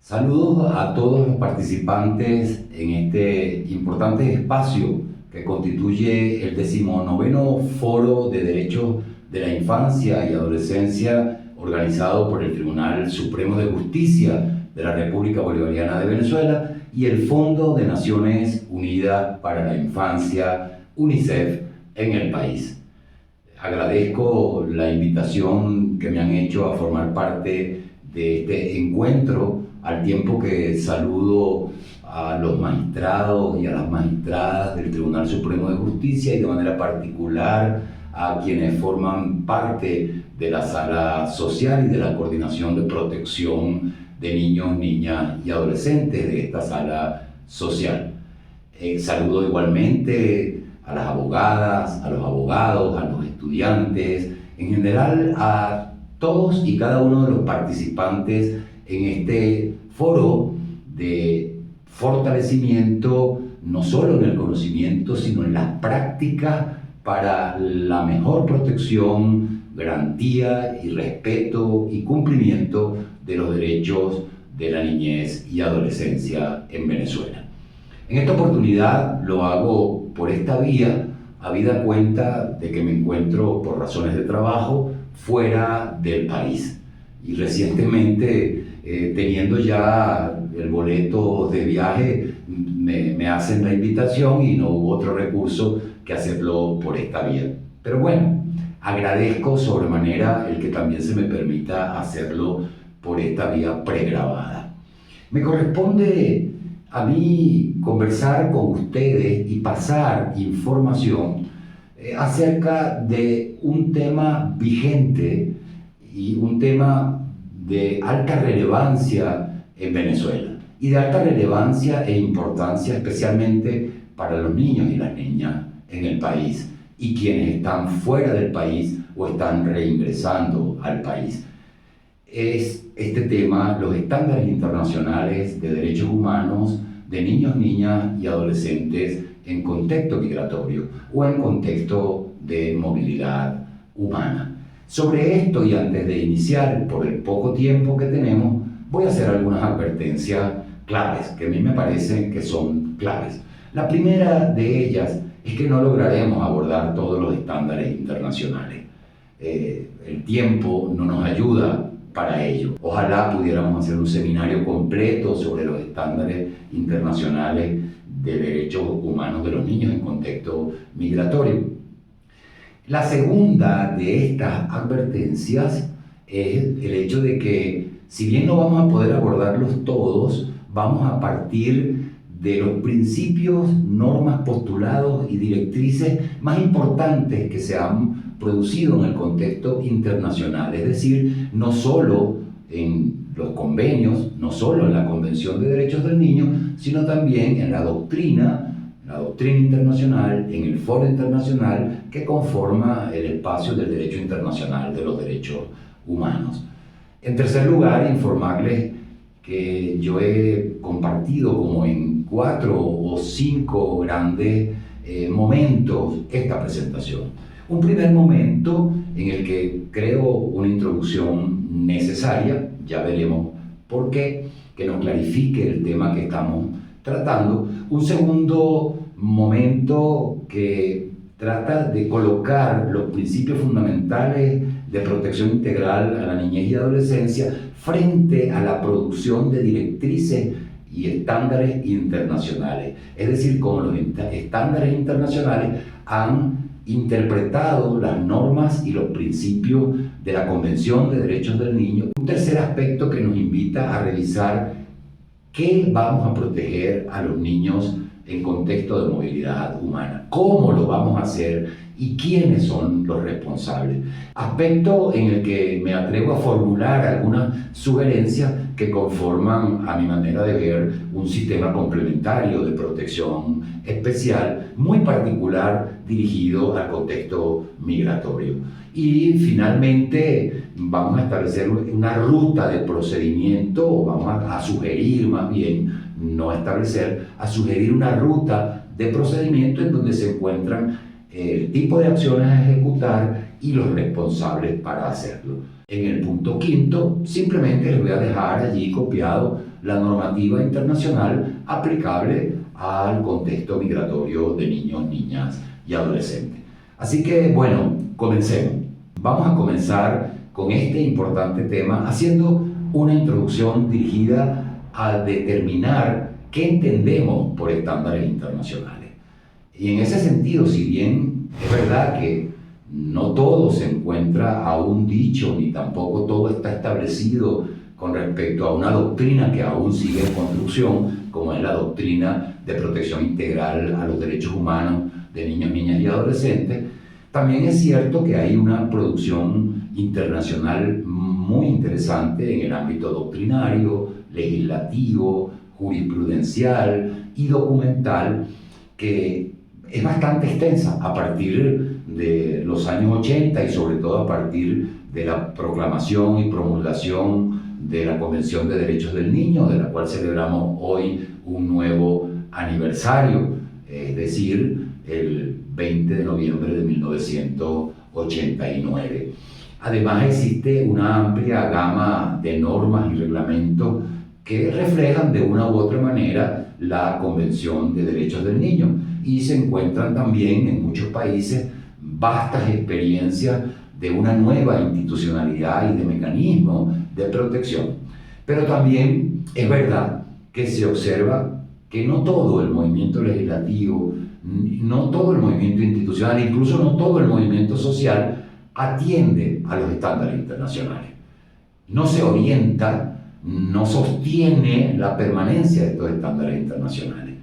Saludos a todos los participantes en este importante espacio que constituye el 19º Foro de Derechos de la Infancia y Adolescencia organizado por el Tribunal Supremo de Justicia de la República Bolivariana de Venezuela y el Fondo de Naciones Unidas para la Infancia, UNICEF, en el país. Agradezco la invitación que me han hecho a formar parte de este encuentro, al tiempo que saludo a los magistrados y a las magistradas del Tribunal Supremo de Justicia y de manera particular a quienes forman parte de la sala social y de la coordinación de protección de niños, niñas y adolescentes de esta sala social. Saludo igualmente a las abogadas, a los abogados, a los estudiantes, en general a todos y cada uno de los participantes en este foro de fortalecimiento, no solo en el conocimiento, sino en las prácticas para la mejor protección, garantía y respeto y cumplimiento de los derechos de la niñez y adolescencia en Venezuela. En esta oportunidad lo hago por esta vía, habida cuenta de que me encuentro por razones de trabajo fuera del país. Y recientemente, teniendo ya el boleto de viaje, me hacen la invitación y no hubo otro recurso que hacerlo por esta vía. Pero bueno, agradezco sobremanera el que también se me permita hacerlo por esta vía pregrabada. Me corresponde a mí conversar con ustedes y pasar información acerca de un tema vigente y un tema de alta relevancia en Venezuela y de alta relevancia e importancia especialmente para los niños y las niñas en el país y quienes están fuera del país o están reingresando al país. Es este tema, los estándares internacionales de derechos humanos de niños, niñas y adolescentes en contexto migratorio o en contexto de movilidad humana. Sobre esto, y antes de iniciar, por el poco tiempo que tenemos, voy a hacer algunas advertencias claves, que a mí me parecen que son claves. La primera de ellas es que no lograremos abordar todos los estándares internacionales. El tiempo no nos ayuda para ello. Ojalá pudiéramos hacer un seminario completo sobre los estándares internacionales de derechos humanos de los niños en contexto migratorio. La segunda de estas advertencias es el hecho de que, si bien no vamos a poder abordarlos todos, vamos a partir de los principios, normas, postulados y directrices más importantes que se han producido en el contexto internacional, es decir, no solo en los convenios, no solo en la Convención de Derechos del Niño, sino también en la doctrina internacional, en el foro internacional que conforma el espacio del derecho internacional de los derechos humanos. En tercer lugar, informarles que yo he compartido como en 4 o 5 grandes momentos esta presentación. Un primer momento en el que creo una introducción necesaria, ya veremos por qué, que nos clarifique el tema que estamos tratando. Un segundo momento que trata de colocar los principios fundamentales de protección integral a la niñez y adolescencia frente a la producción de directrices y estándares internacionales. Es decir, cómo los estándares internacionales han interpretado las normas y los principios de la Convención de Derechos del Niño. Un tercer aspecto que nos invita a revisar qué vamos a proteger a los niños en contexto de movilidad humana, cómo lo vamos a hacer y quiénes son los responsables. Aspecto en el que me atrevo a formular algunas sugerencias que conforman, a mi manera de ver, un sistema complementario de protección especial, muy particular, dirigido al contexto migratorio. Y finalmente vamos a establecer una ruta de procedimiento, o vamos a sugerir más bien, no establecer, a sugerir una ruta de procedimiento en donde se encuentran el tipo de acciones a ejecutar y los responsables para hacerlo. En el punto quinto, simplemente les voy a dejar allí copiado la normativa internacional aplicable al contexto migratorio de niños, niñas y adolescentes. Así que, bueno, comencemos. Vamos a comenzar con este importante tema haciendo una introducción dirigida a determinar qué entendemos por estándares internacionales. Y en ese sentido, si bien es verdad que no todo se encuentra aún dicho, ni tampoco todo está establecido con respecto a una doctrina que aún sigue en construcción, como es la doctrina de protección integral a los derechos humanos de niños, niñas y adolescentes, también es cierto que hay una producción internacional muy interesante en el ámbito doctrinario, legislativo, jurisprudencial y documental, que es bastante extensa a partir de los años 80 y sobre todo a partir de la proclamación y promulgación de la Convención de Derechos del Niño, de la cual celebramos hoy un nuevo aniversario, es decir, el 20 de noviembre de 1989. Además existe una amplia gama de normas y reglamentos que reflejan de una u otra manera la Convención de Derechos del Niño, y se encuentran también en muchos países vastas experiencias de una nueva institucionalidad y de mecanismos de protección. Pero también es verdad que se observa que no todo el movimiento legislativo, no todo el movimiento institucional, incluso no todo el movimiento social atiende a los estándares internacionales. No se orienta, no sostiene la permanencia de estos estándares internacionales.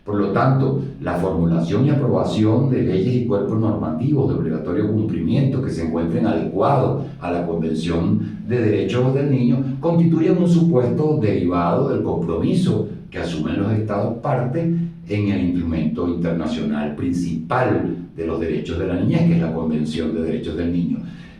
Por lo tanto, la formulación y aprobación de leyes y cuerpos normativos de obligatorio cumplimiento que se encuentren adecuados a la Convención de Derechos del Niño constituyen un supuesto derivado del compromiso que asumen los Estados partes en el instrumento internacional principal de los derechos de la niñez, que es la Convención de Derechos del Niño.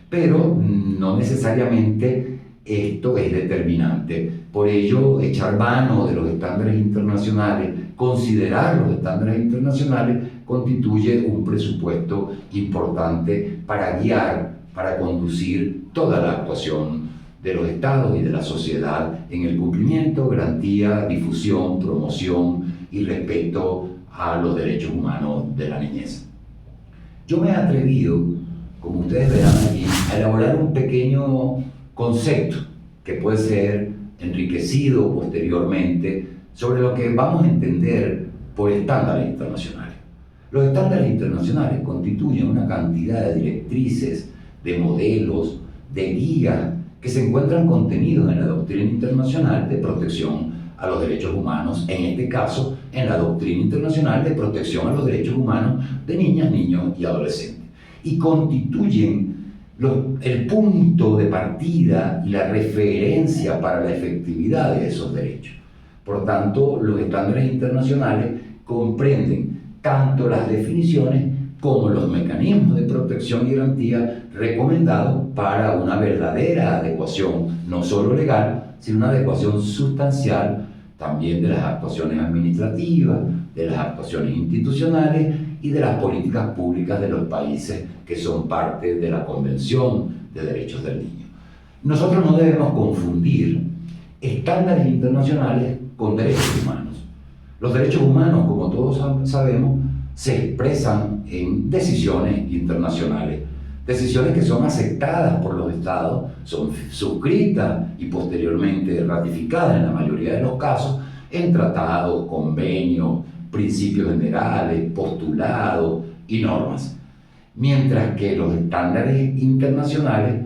Pero no necesariamente esto es determinante. Por ello, echar mano de los estándares internacionales, considerar los estándares internacionales, constituye un presupuesto importante para guiar, para conducir toda la actuación de los estados y de la sociedad en el cumplimiento, garantía, difusión, promoción y respeto a los derechos humanos de la niñez. Yo me he atrevido, como ustedes verán aquí, a elaborar un pequeño concepto que puede ser enriquecido posteriormente sobre lo que vamos a entender por estándares internacionales. Los estándares internacionales constituyen una cantidad de directrices, de modelos, de guías que se encuentran contenidos en la doctrina internacional de protección a los derechos humanos, en este caso en la doctrina internacional de protección a los derechos humanos de niñas, niños y adolescentes, y constituyen el punto de partida y la referencia para la efectividad de esos derechos. Por tanto, los estándares internacionales comprenden tanto las definiciones como los mecanismos de protección y garantía recomendados para una verdadera adecuación, no solo legal, sino una adecuación sustancial también de las actuaciones administrativas, de las actuaciones institucionales y de las políticas públicas de los países que son parte de la Convención de Derechos del Niño. Nosotros no debemos confundir estándares internacionales con derechos humanos. Los derechos humanos, como todos sabemos, se expresan en decisiones internacionales, decisiones que son aceptadas por los estados, son suscritas y posteriormente ratificadas en la mayoría de los casos en tratados, convenios, principios generales, postulados y normas. Mientras que los estándares internacionales,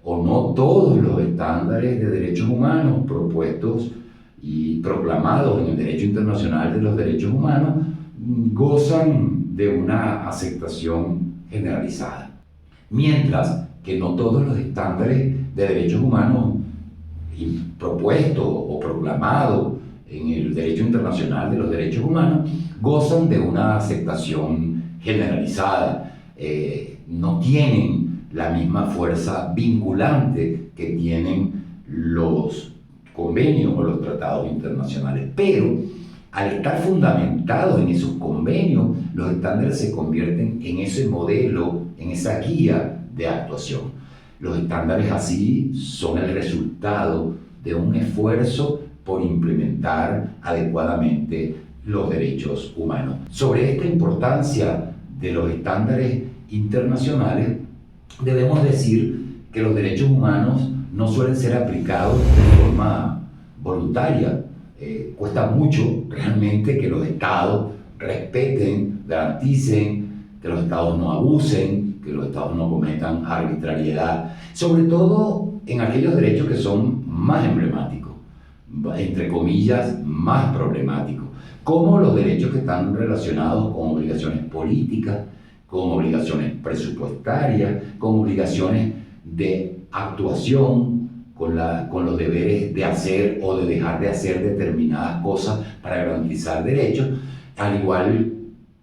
o no todos los estándares de derechos humanos propuestos y proclamados en el derecho internacional de los derechos humanos, gozan de una aceptación generalizada. Mientras que no todos los estándares de derechos humanos propuestos o proclamados en el derecho internacional de los derechos humanos gozan de una aceptación generalizada, no tienen la misma fuerza vinculante que tienen los convenios o los tratados internacionales. Pero al estar fundamentados en esos convenios, los estándares se convierten en ese modelo, en esa guía de actuación. Los estándares así son el resultado de un esfuerzo por implementar adecuadamente los derechos humanos. Sobre esta importancia de los estándares internacionales, debemos decir que los derechos humanos no suelen ser aplicados de forma voluntaria. Cuesta mucho realmente que los estados respeten, garanticen, que los estados no abusen, que los estados no cometan arbitrariedad, sobre todo en aquellos derechos que son más emblemáticos, entre comillas, más problemáticos, como los derechos que están relacionados con obligaciones políticas, con obligaciones presupuestarias, con obligaciones de actuación, con los deberes de hacer o de dejar de hacer determinadas cosas para garantizar derechos, al igual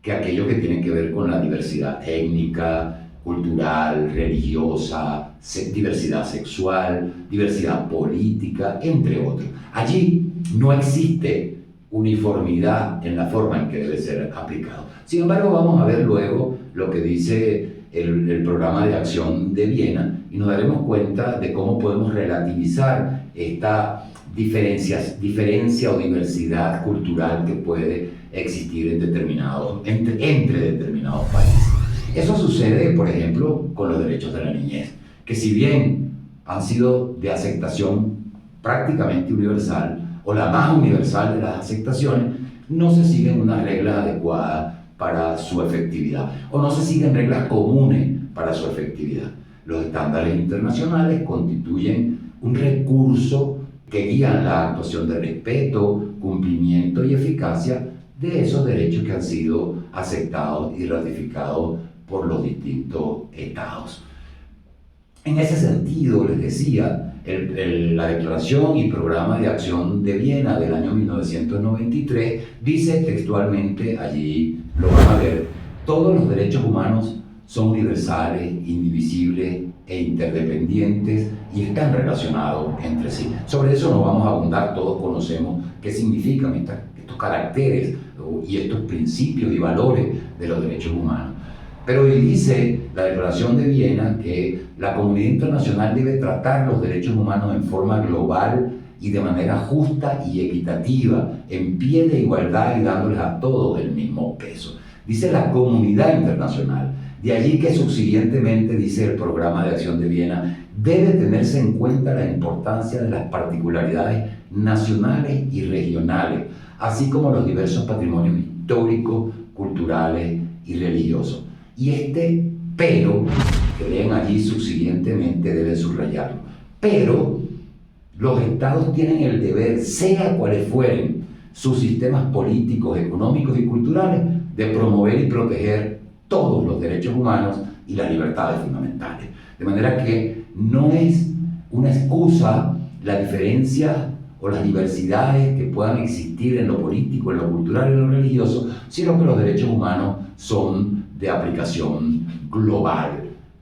que aquellos que tienen que ver con la diversidad étnica, cultural, religiosa, diversidad sexual, diversidad política, entre otros. Allí no existe uniformidad en la forma en que debe ser aplicado. Sin embargo, vamos a ver luego lo que dice el programa de acción de Viena y nos daremos cuenta de cómo podemos relativizar esta diferencia o diversidad cultural que puede existir entre determinados países. Eso sucede, por ejemplo, con los derechos de la niñez, que si bien han sido de aceptación prácticamente universal, o la más universal de las aceptaciones, no se siguen unas reglas adecuadas para su efectividad, o no se siguen reglas comunes para su efectividad. Los estándares internacionales constituyen un recurso que guían la actuación de respeto, cumplimiento y eficacia de esos derechos que han sido aceptados y ratificados por los distintos estados. En ese sentido, les decía, la Declaración y Programa de Acción de Viena del año 1993 dice textualmente, allí lo van a ver, todos los derechos humanos son universales, indivisibles e interdependientes y están relacionados entre sí. Sobre eso no vamos a abundar, todos conocemos qué significan estos caracteres y estos principios y valores de los derechos humanos. Pero hoy dice la Declaración de Viena que la comunidad internacional debe tratar los derechos humanos en forma global y de manera justa y equitativa, en pie de igualdad y dándoles a todos el mismo peso. Dice la comunidad internacional. De allí que subsiguientemente, dice el Programa de Acción de Viena, debe tenerse en cuenta la importancia de las particularidades nacionales y regionales, así como los diversos patrimonios históricos, culturales y religiosos. Y este pero, que leen allí subsiguientemente, deben subrayarlo. Pero los estados tienen el deber, sea cuales fueren sus sistemas políticos, económicos y culturales, de promover y proteger todos los derechos humanos y las libertades fundamentales. De manera que no es una excusa la diferencia o las diversidades que puedan existir en lo político, en lo cultural y en lo religioso, sino que los derechos humanos son de aplicación global.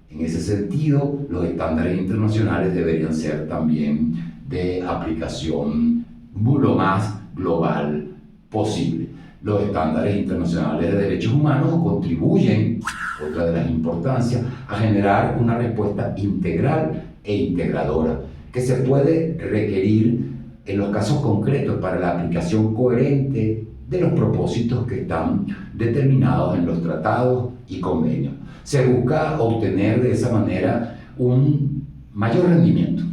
En ese sentido, los estándares internacionales deberían ser también de aplicación lo más global posible. Los estándares internacionales de derechos humanos contribuyen, otra de las importancias, a generar una respuesta integral e integradora que se puede requerir en los casos concretos para la aplicación coherente de los propósitos que están determinados en los tratados y convenios. Se busca obtener de esa manera un mayor rendimiento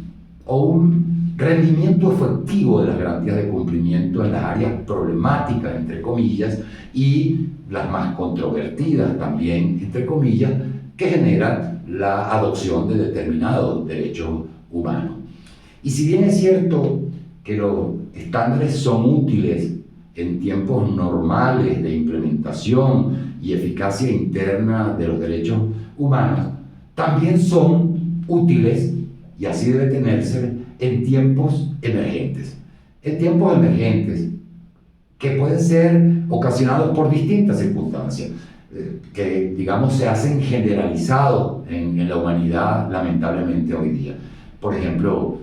o un rendimiento efectivo de las garantías de cumplimiento en las áreas problemáticas, entre comillas, y las más controvertidas también, entre comillas, que generan la adopción de determinados derechos humanos. Y si bien es cierto que los estándares son útiles en tiempos normales de implementación y eficacia interna de los derechos humanos, también son útiles, y así debe tenerse, en tiempos emergentes. En tiempos emergentes que pueden ser ocasionados por distintas circunstancias, que digamos se hacen generalizados en la humanidad lamentablemente hoy día. Por ejemplo,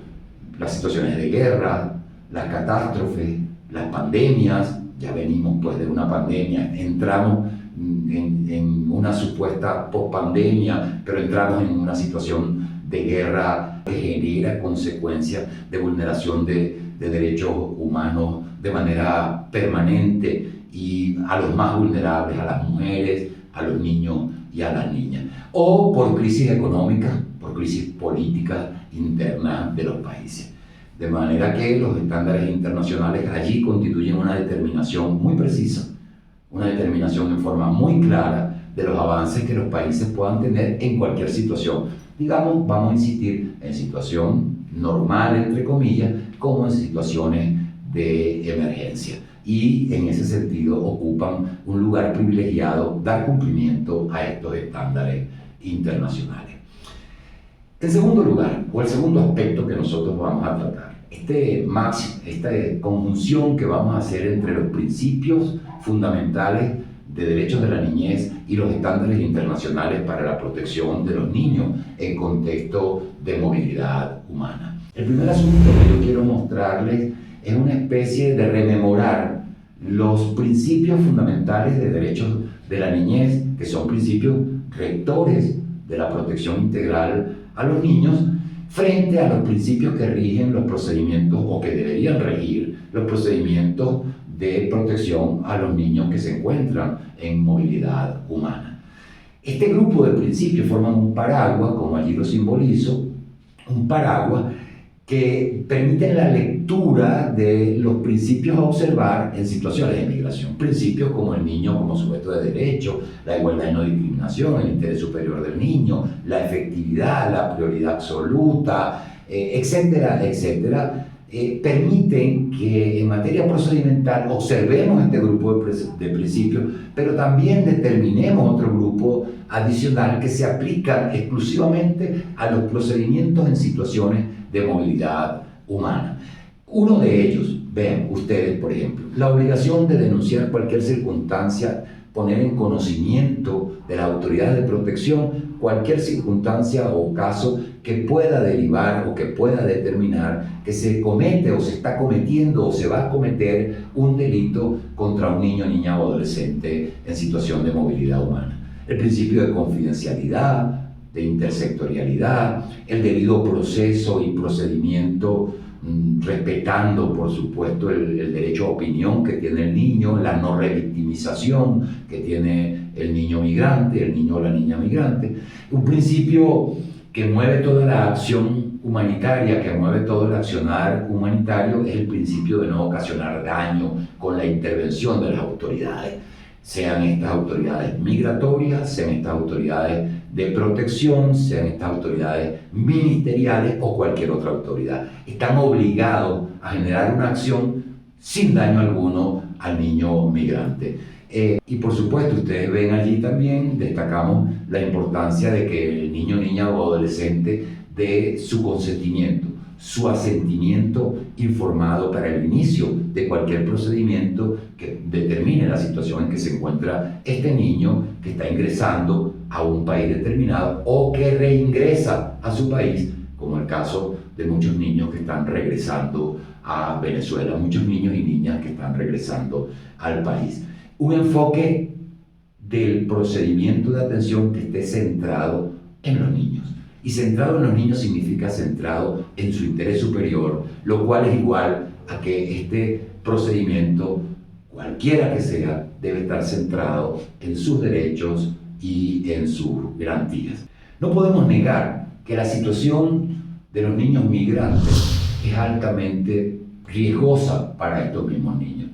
las situaciones de guerra, las catástrofes, las pandemias. Ya venimos pues de una pandemia, entramos en una supuesta pospandemia, pero entramos en una situación de guerra que genera consecuencias de vulneración de derechos humanos de manera permanente y a los más vulnerables, a las mujeres, a los niños y a las niñas. O por crisis económicas, por crisis políticas internas de los países. De manera que los estándares internacionales allí constituyen una determinación muy precisa, una determinación en forma muy clara de los avances que los países puedan tener en cualquier situación. Digamos, vamos a insistir en situación normal, entre comillas, como en situaciones de emergencia. Y en ese sentido ocupan un lugar privilegiado dar cumplimiento a estos estándares internacionales. En segundo lugar, o el segundo aspecto que nosotros vamos a tratar, esta conjunción que vamos a hacer entre los principios fundamentales de derechos de la niñez y los estándares internacionales para la protección de los niños en contexto de movilidad humana. El primer asunto que yo quiero mostrarles es una especie de rememorar los principios fundamentales de derechos de la niñez, que son principios rectores de la protección integral a los niños, frente a los principios que rigen los procedimientos o que deberían regir los procedimientos de protección a los niños que se encuentran en movilidad humana. Este grupo de principios forman un paraguas, como allí lo simbolizo, un paraguas que permiten la lectura de los principios a observar en situaciones de migración. Principios como el niño como sujeto de derecho, la igualdad y no discriminación, el interés superior del niño, la efectividad, la prioridad absoluta, etcétera, etcétera, permiten que en materia procedimental observemos este grupo de principios, pero también determinemos otro grupo adicional que se aplica exclusivamente a los procedimientos en situaciones de movilidad humana. Uno de ellos, vean ustedes por ejemplo, la obligación de denunciar cualquier circunstancia, poner en conocimiento de la autoridad de protección cualquier circunstancia o caso que pueda derivar o que pueda determinar que se comete o se está cometiendo o se va a cometer un delito contra un niño, niña o adolescente en situación de movilidad humana. El principio de confidencialidad, de intersectorialidad, el debido proceso y procedimiento, respetando por supuesto el derecho a opinión que tiene el niño, la no revictimización que tiene el niño migrante, el niño o la niña migrante. Un principio que mueve toda la acción humanitaria, que mueve todo el accionar humanitario, es el principio de no ocasionar daño con la intervención de las autoridades, sean estas autoridades migratorias, sean estas autoridades de protección, sean estas autoridades ministeriales o cualquier otra autoridad. Están obligados a generar una acción sin daño alguno al niño migrante. Y por supuesto, ustedes ven allí también, destacamos la importancia de que el niño, niña o adolescente dé su consentimiento, su asentimiento informado para el inicio de cualquier procedimiento que determine la situación en que se encuentra este niño que está ingresando a un país determinado o que reingresa a su país, como el caso de muchos niños que están regresando a Venezuela, muchos niños y niñas que están regresando al país. Un enfoque del procedimiento de atención que esté centrado en los niños. Y centrado en los niños significa centrado en su interés superior, lo cual es igual a que este procedimiento, cualquiera que sea, debe estar centrado en sus derechos y en sus garantías. No podemos negar que la situación de los niños migrantes es altamente riesgosa para estos mismos niños.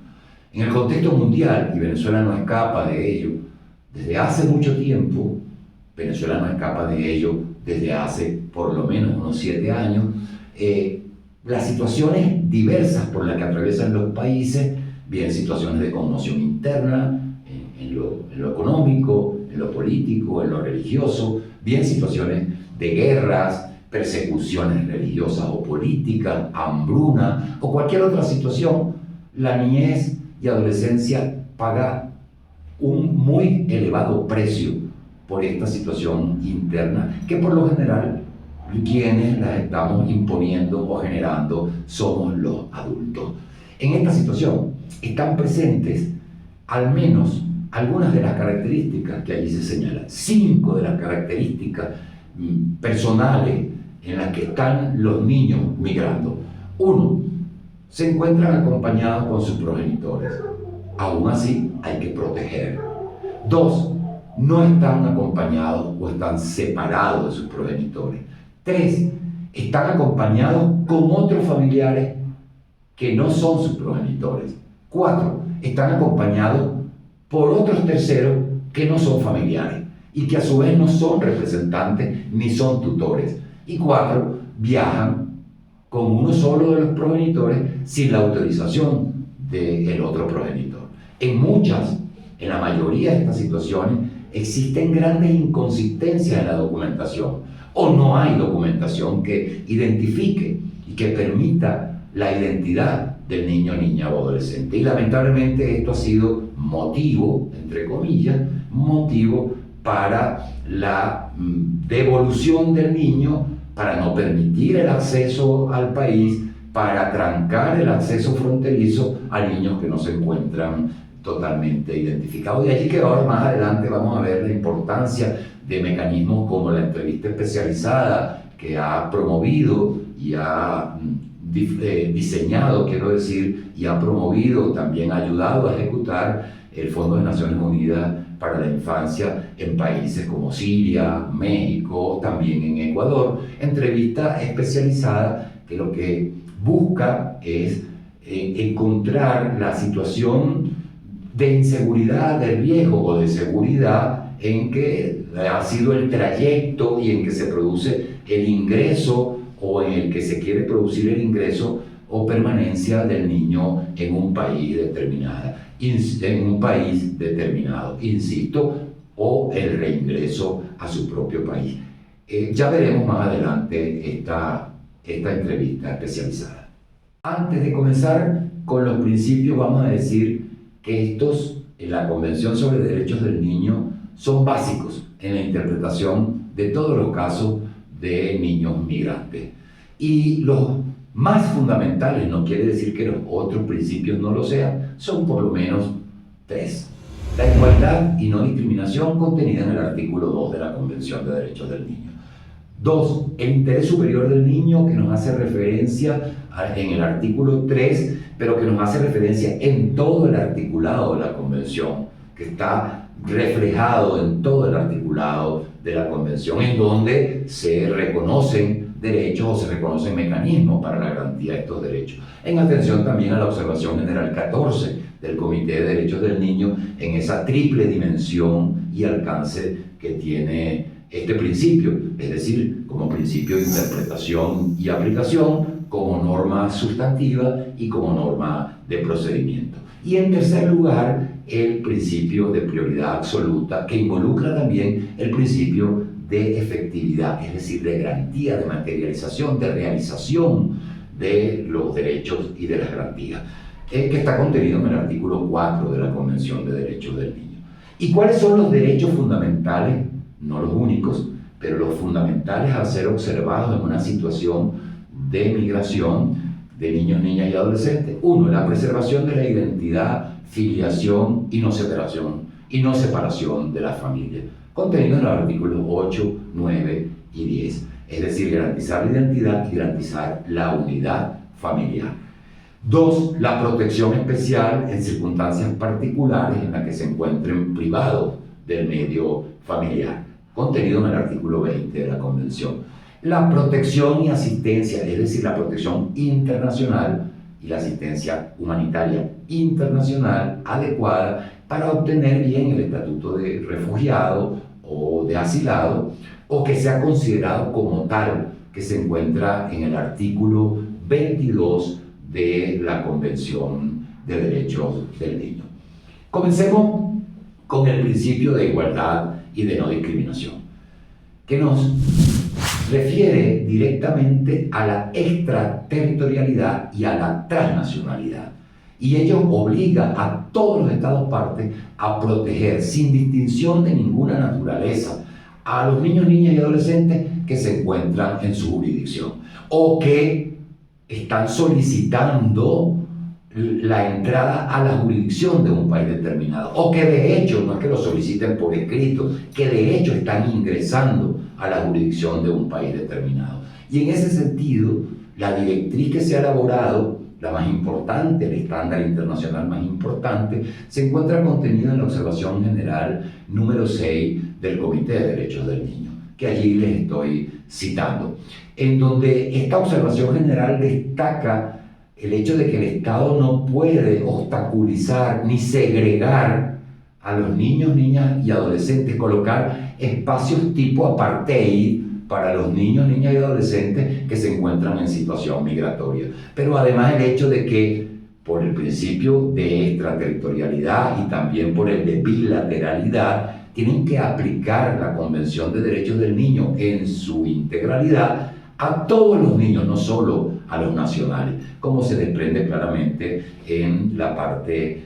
En el contexto mundial, y Venezuela no escapa de ello, desde hace mucho tiempo, Venezuela no escapa de ello desde hace por lo menos unos 7 años, las situaciones diversas por las que atraviesan los países, bien situaciones de conmoción interna, en lo económico, en lo político, en lo religioso, bien situaciones de guerras, persecuciones religiosas o políticas, hambruna o cualquier otra situación, la niñez y adolescencia paga un muy elevado precio por esta situación interna, que por lo general quienes las estamos imponiendo o generando somos los adultos. En esta situación están presentes al menos algunas de las características que allí se señalan, 5 de las características personales en la que están los niños migrando. Uno, se encuentran acompañados con sus progenitores. Aún así, hay que proteger. Dos, no están acompañados o están separados de sus progenitores. Tres, están acompañados con otros familiares que no son sus progenitores. Cuatro, están acompañados por otros terceros que no son familiares y que a su vez no son representantes ni son tutores. Y cuatro, viajan con uno solo de los progenitores sin la autorización del otro progenitor. En la mayoría de estas situaciones, existen grandes inconsistencias en la documentación o no hay documentación que identifique y que permita la identidad del niño, niña o adolescente. Y lamentablemente esto ha sido motivo, entre comillas, motivo para la devolución del niño, para no permitir el acceso al país, para trancar el acceso fronterizo a niños que no se encuentran totalmente identificados. De allí que ahora más adelante vamos a ver la importancia de mecanismos como la entrevista especializada que ha promovido y ha diseñado, quiero decir, y ha promovido, también ha ayudado a ejecutar el Fondo de Naciones Unidas para la Infancia en países como Siria, México, también en Ecuador. Entrevista especializada que lo que busca es encontrar la situación de inseguridad, de riesgo o de seguridad en que ha sido el trayecto y en que se produce el ingreso o en el que se quiere producir el ingreso o permanencia del niño en un país determinado, insisto, o el reingreso a su propio país. Ya veremos más adelante esta entrevista especializada. Antes de comenzar con los principios, vamos a decir que estos, en la Convención sobre Derechos del Niño, son básicos en la interpretación de todos los casos de niños migrantes. Y los más fundamentales, no quiere decir que los otros principios no lo sean, son por lo menos tres. La igualdad y no discriminación contenida en el artículo 2 de la Convención de Derechos del Niño. 2. El interés superior del niño, que nos hace referencia en el artículo 3, pero que nos hace referencia en todo el articulado de la Convención, que está reflejado en todo el articulado de la Convención, en donde se reconocen derechos o se reconocen mecanismos para la garantía de estos derechos. En atención también a la observación general 14 del Comité de Derechos del Niño, en esa triple dimensión y alcance que tiene este principio, es decir, como principio de interpretación y aplicación, como norma sustantiva y como norma de procedimiento. Y en tercer lugar, el principio de prioridad absoluta, que involucra también el principio de efectividad, es decir, de garantía, de materialización, de realización de los derechos y de las garantías, que está contenido en el artículo 4 de la Convención de Derechos del Niño. ¿Y cuáles son los derechos fundamentales? No los únicos, pero los fundamentales a ser observados en una situación de migración de niños, niñas y adolescentes. 1. La preservación de la identidad, filiación y no separación de la familia, contenido en los artículos 8, 9 y 10. Es decir, garantizar la identidad y garantizar la unidad familiar. 2. La protección especial en circunstancias particulares en las que se encuentren privados del medio familiar, contenido en el artículo 20 de la Convención. La protección y asistencia, es decir, la protección internacional y la asistencia humanitaria internacional adecuada para obtener bien el estatuto de refugiado o de asilado, o que sea considerado como tal, que se encuentra en el artículo 22 de la Convención de Derechos del Niño. Comencemos con el principio de igualdad y de no discriminación, que nos refiere directamente a la extraterritorialidad y a la transnacionalidad. Y ello obliga a todos los Estados partes a proteger, sin distinción de ninguna naturaleza, a los niños, niñas y adolescentes que se encuentran en su jurisdicción o que están solicitando la entrada a la jurisdicción de un país determinado, o que de hecho, no es que lo soliciten por escrito, que de hecho están ingresando a la jurisdicción de un país determinado. Y en ese sentido, la directriz que se ha elaborado, la más importante, el estándar internacional más importante, se encuentra contenida en la observación general número 6 del Comité de Derechos del Niño, que allí les estoy citando, en donde esta observación general destaca el hecho de que el Estado no puede obstaculizar ni segregar a los niños, niñas y adolescentes, colocar espacios tipo apartheid para los niños, niñas y adolescentes que se encuentran en situación migratoria. Pero además el hecho de que por el principio de extraterritorialidad y también por el de bilateralidad, tienen que aplicar la Convención de Derechos del Niño en su integralidad a todos los niños, no solo a los nacionales, como se desprende claramente en la parte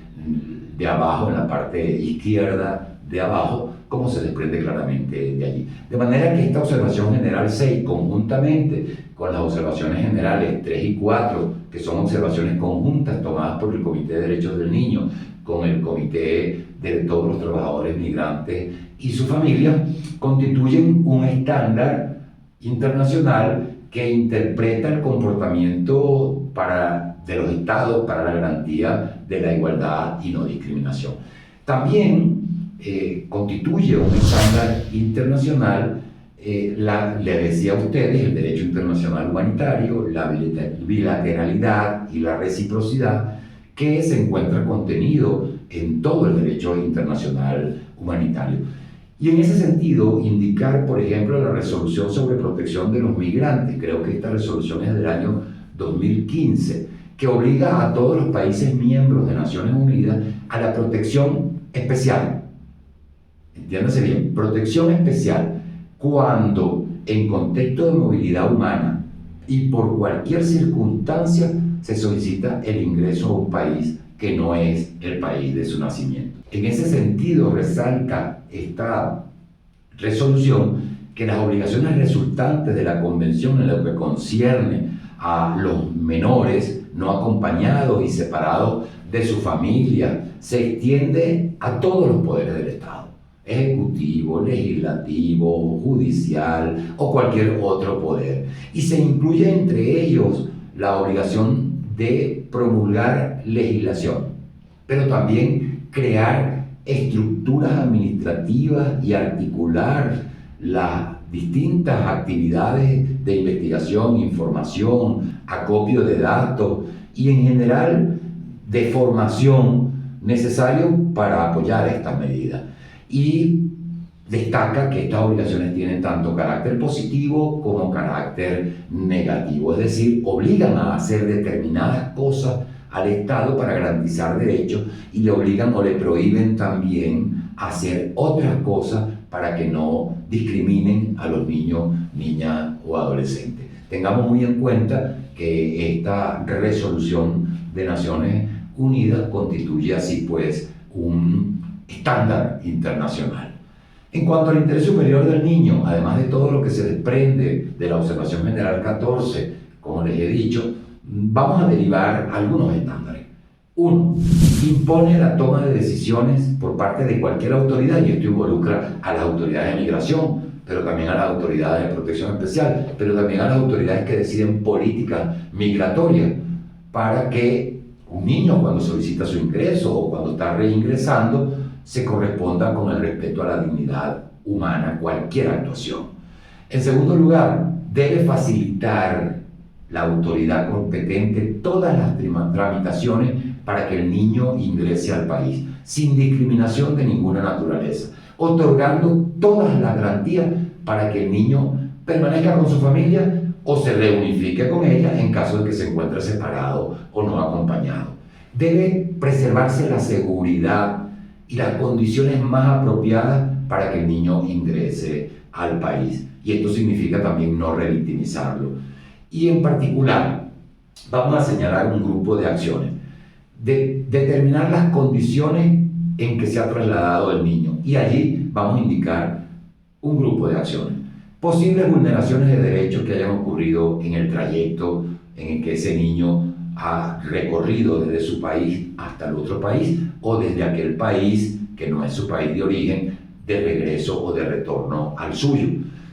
de abajo, en la parte izquierda de abajo, como se desprende claramente de allí. De manera que esta observación general 6, conjuntamente con las observaciones generales 3 y 4, que son observaciones conjuntas tomadas por el Comité de Derechos del Niño, con el Comité de todos los trabajadores migrantes y su familia, constituyen un estándar internacional que interpreta el comportamiento de los estados para la garantía de la igualdad y no discriminación. También constituye un estándar internacional, le decía a ustedes, el derecho internacional humanitario, la bilateralidad y la reciprocidad, que se encuentra contenido en todo el derecho internacional humanitario. Y en ese sentido, indicar, por ejemplo, la resolución sobre protección de los migrantes, creo que esta resolución es del año 2015, que obliga a todos los países miembros de Naciones Unidas a la protección especial. Entiéndase bien, protección especial cuando en contexto de movilidad humana y por cualquier circunstancia se solicita el ingreso a un país que no es el país de su nacimiento. En ese sentido, resalta esta resolución que las obligaciones resultantes de la Convención en lo que concierne a los menores no acompañados y separados de su familia se extiende a todos los poderes del Estado, ejecutivo, legislativo, judicial o cualquier otro poder, y se incluye entre ellos la obligación de promulgar legislación, pero también crear estructuras administrativas y articular las distintas actividades de investigación, información, acopio de datos y en general de formación necesario para apoyar estas medidas. Y destaca que estas obligaciones tienen tanto carácter positivo como carácter negativo, es decir, obligan a hacer determinadas cosas al Estado para garantizar derechos y le obligan o le prohíben también hacer otras cosas para que no discriminen a los niños, niñas o adolescentes. Tengamos muy en cuenta que esta resolución de Naciones Unidas constituye así pues un estándar internacional. En cuanto al interés superior del niño, además de todo lo que se desprende de la Observación General 14, como les he dicho, vamos a derivar algunos estándares. 1. Impone la toma de decisiones por parte de cualquier autoridad, y esto involucra a las autoridades de migración, pero también a las autoridades de protección especial, pero también a las autoridades que deciden políticas migratorias, para que un niño cuando solicita su ingreso o cuando está reingresando se corresponda con el respeto a la dignidad humana cualquier actuación. En segundo lugar, debe facilitar la autoridad competente todas las tramitaciones para que el niño ingrese al país, sin discriminación de ninguna naturaleza, otorgando todas las garantías para que el niño permanezca con su familia o se reunifique con ella en caso de que se encuentre separado o no acompañado. Debe preservarse la seguridad y las condiciones más apropiadas para que el niño ingrese al país. Y esto significa también no revictimizarlo. Y en particular, vamos a señalar un grupo de acciones. Determinar las condiciones en que se ha trasladado el niño. Y allí vamos a indicar un grupo de acciones. Posibles vulneraciones de derechos que hayan ocurrido en el trayecto en el que ese niño ha recorrido desde su país hasta el otro país o desde aquel país que no es su país de origen, de regreso o de retorno al suyo.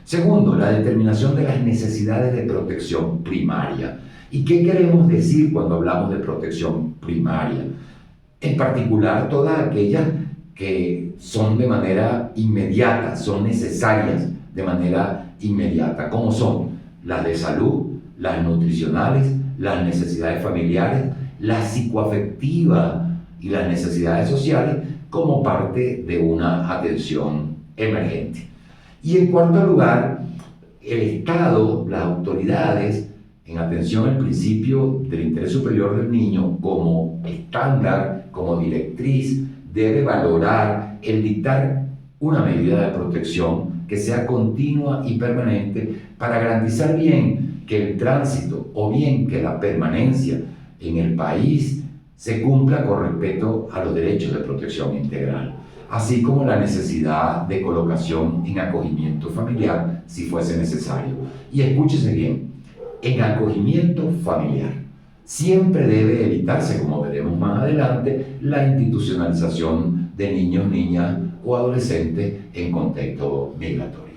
Segundo, la determinación de las necesidades de protección primaria. ¿Y qué queremos decir cuando hablamos de protección primaria? En particular, todas aquellas que son de manera inmediata, son necesarias de manera inmediata, como son las de salud, las nutricionales, las necesidades familiares, las psicoafectivas y las necesidades sociales como parte de una atención emergente. Y en cuarto lugar, el Estado, las autoridades, en atención al principio del interés superior del niño como estándar, como directriz, debe valorar el dictar una medida de protección que sea continua y permanente para garantizar bien que el tránsito o bien que la permanencia en el país se cumpla con respeto a los derechos de protección integral, así como la necesidad de colocación en acogimiento familiar si fuese necesario. Y escúchese bien, en acogimiento familiar siempre debe evitarse, como veremos más adelante, la institucionalización de niños, niñas o adolescentes en contexto migratorio.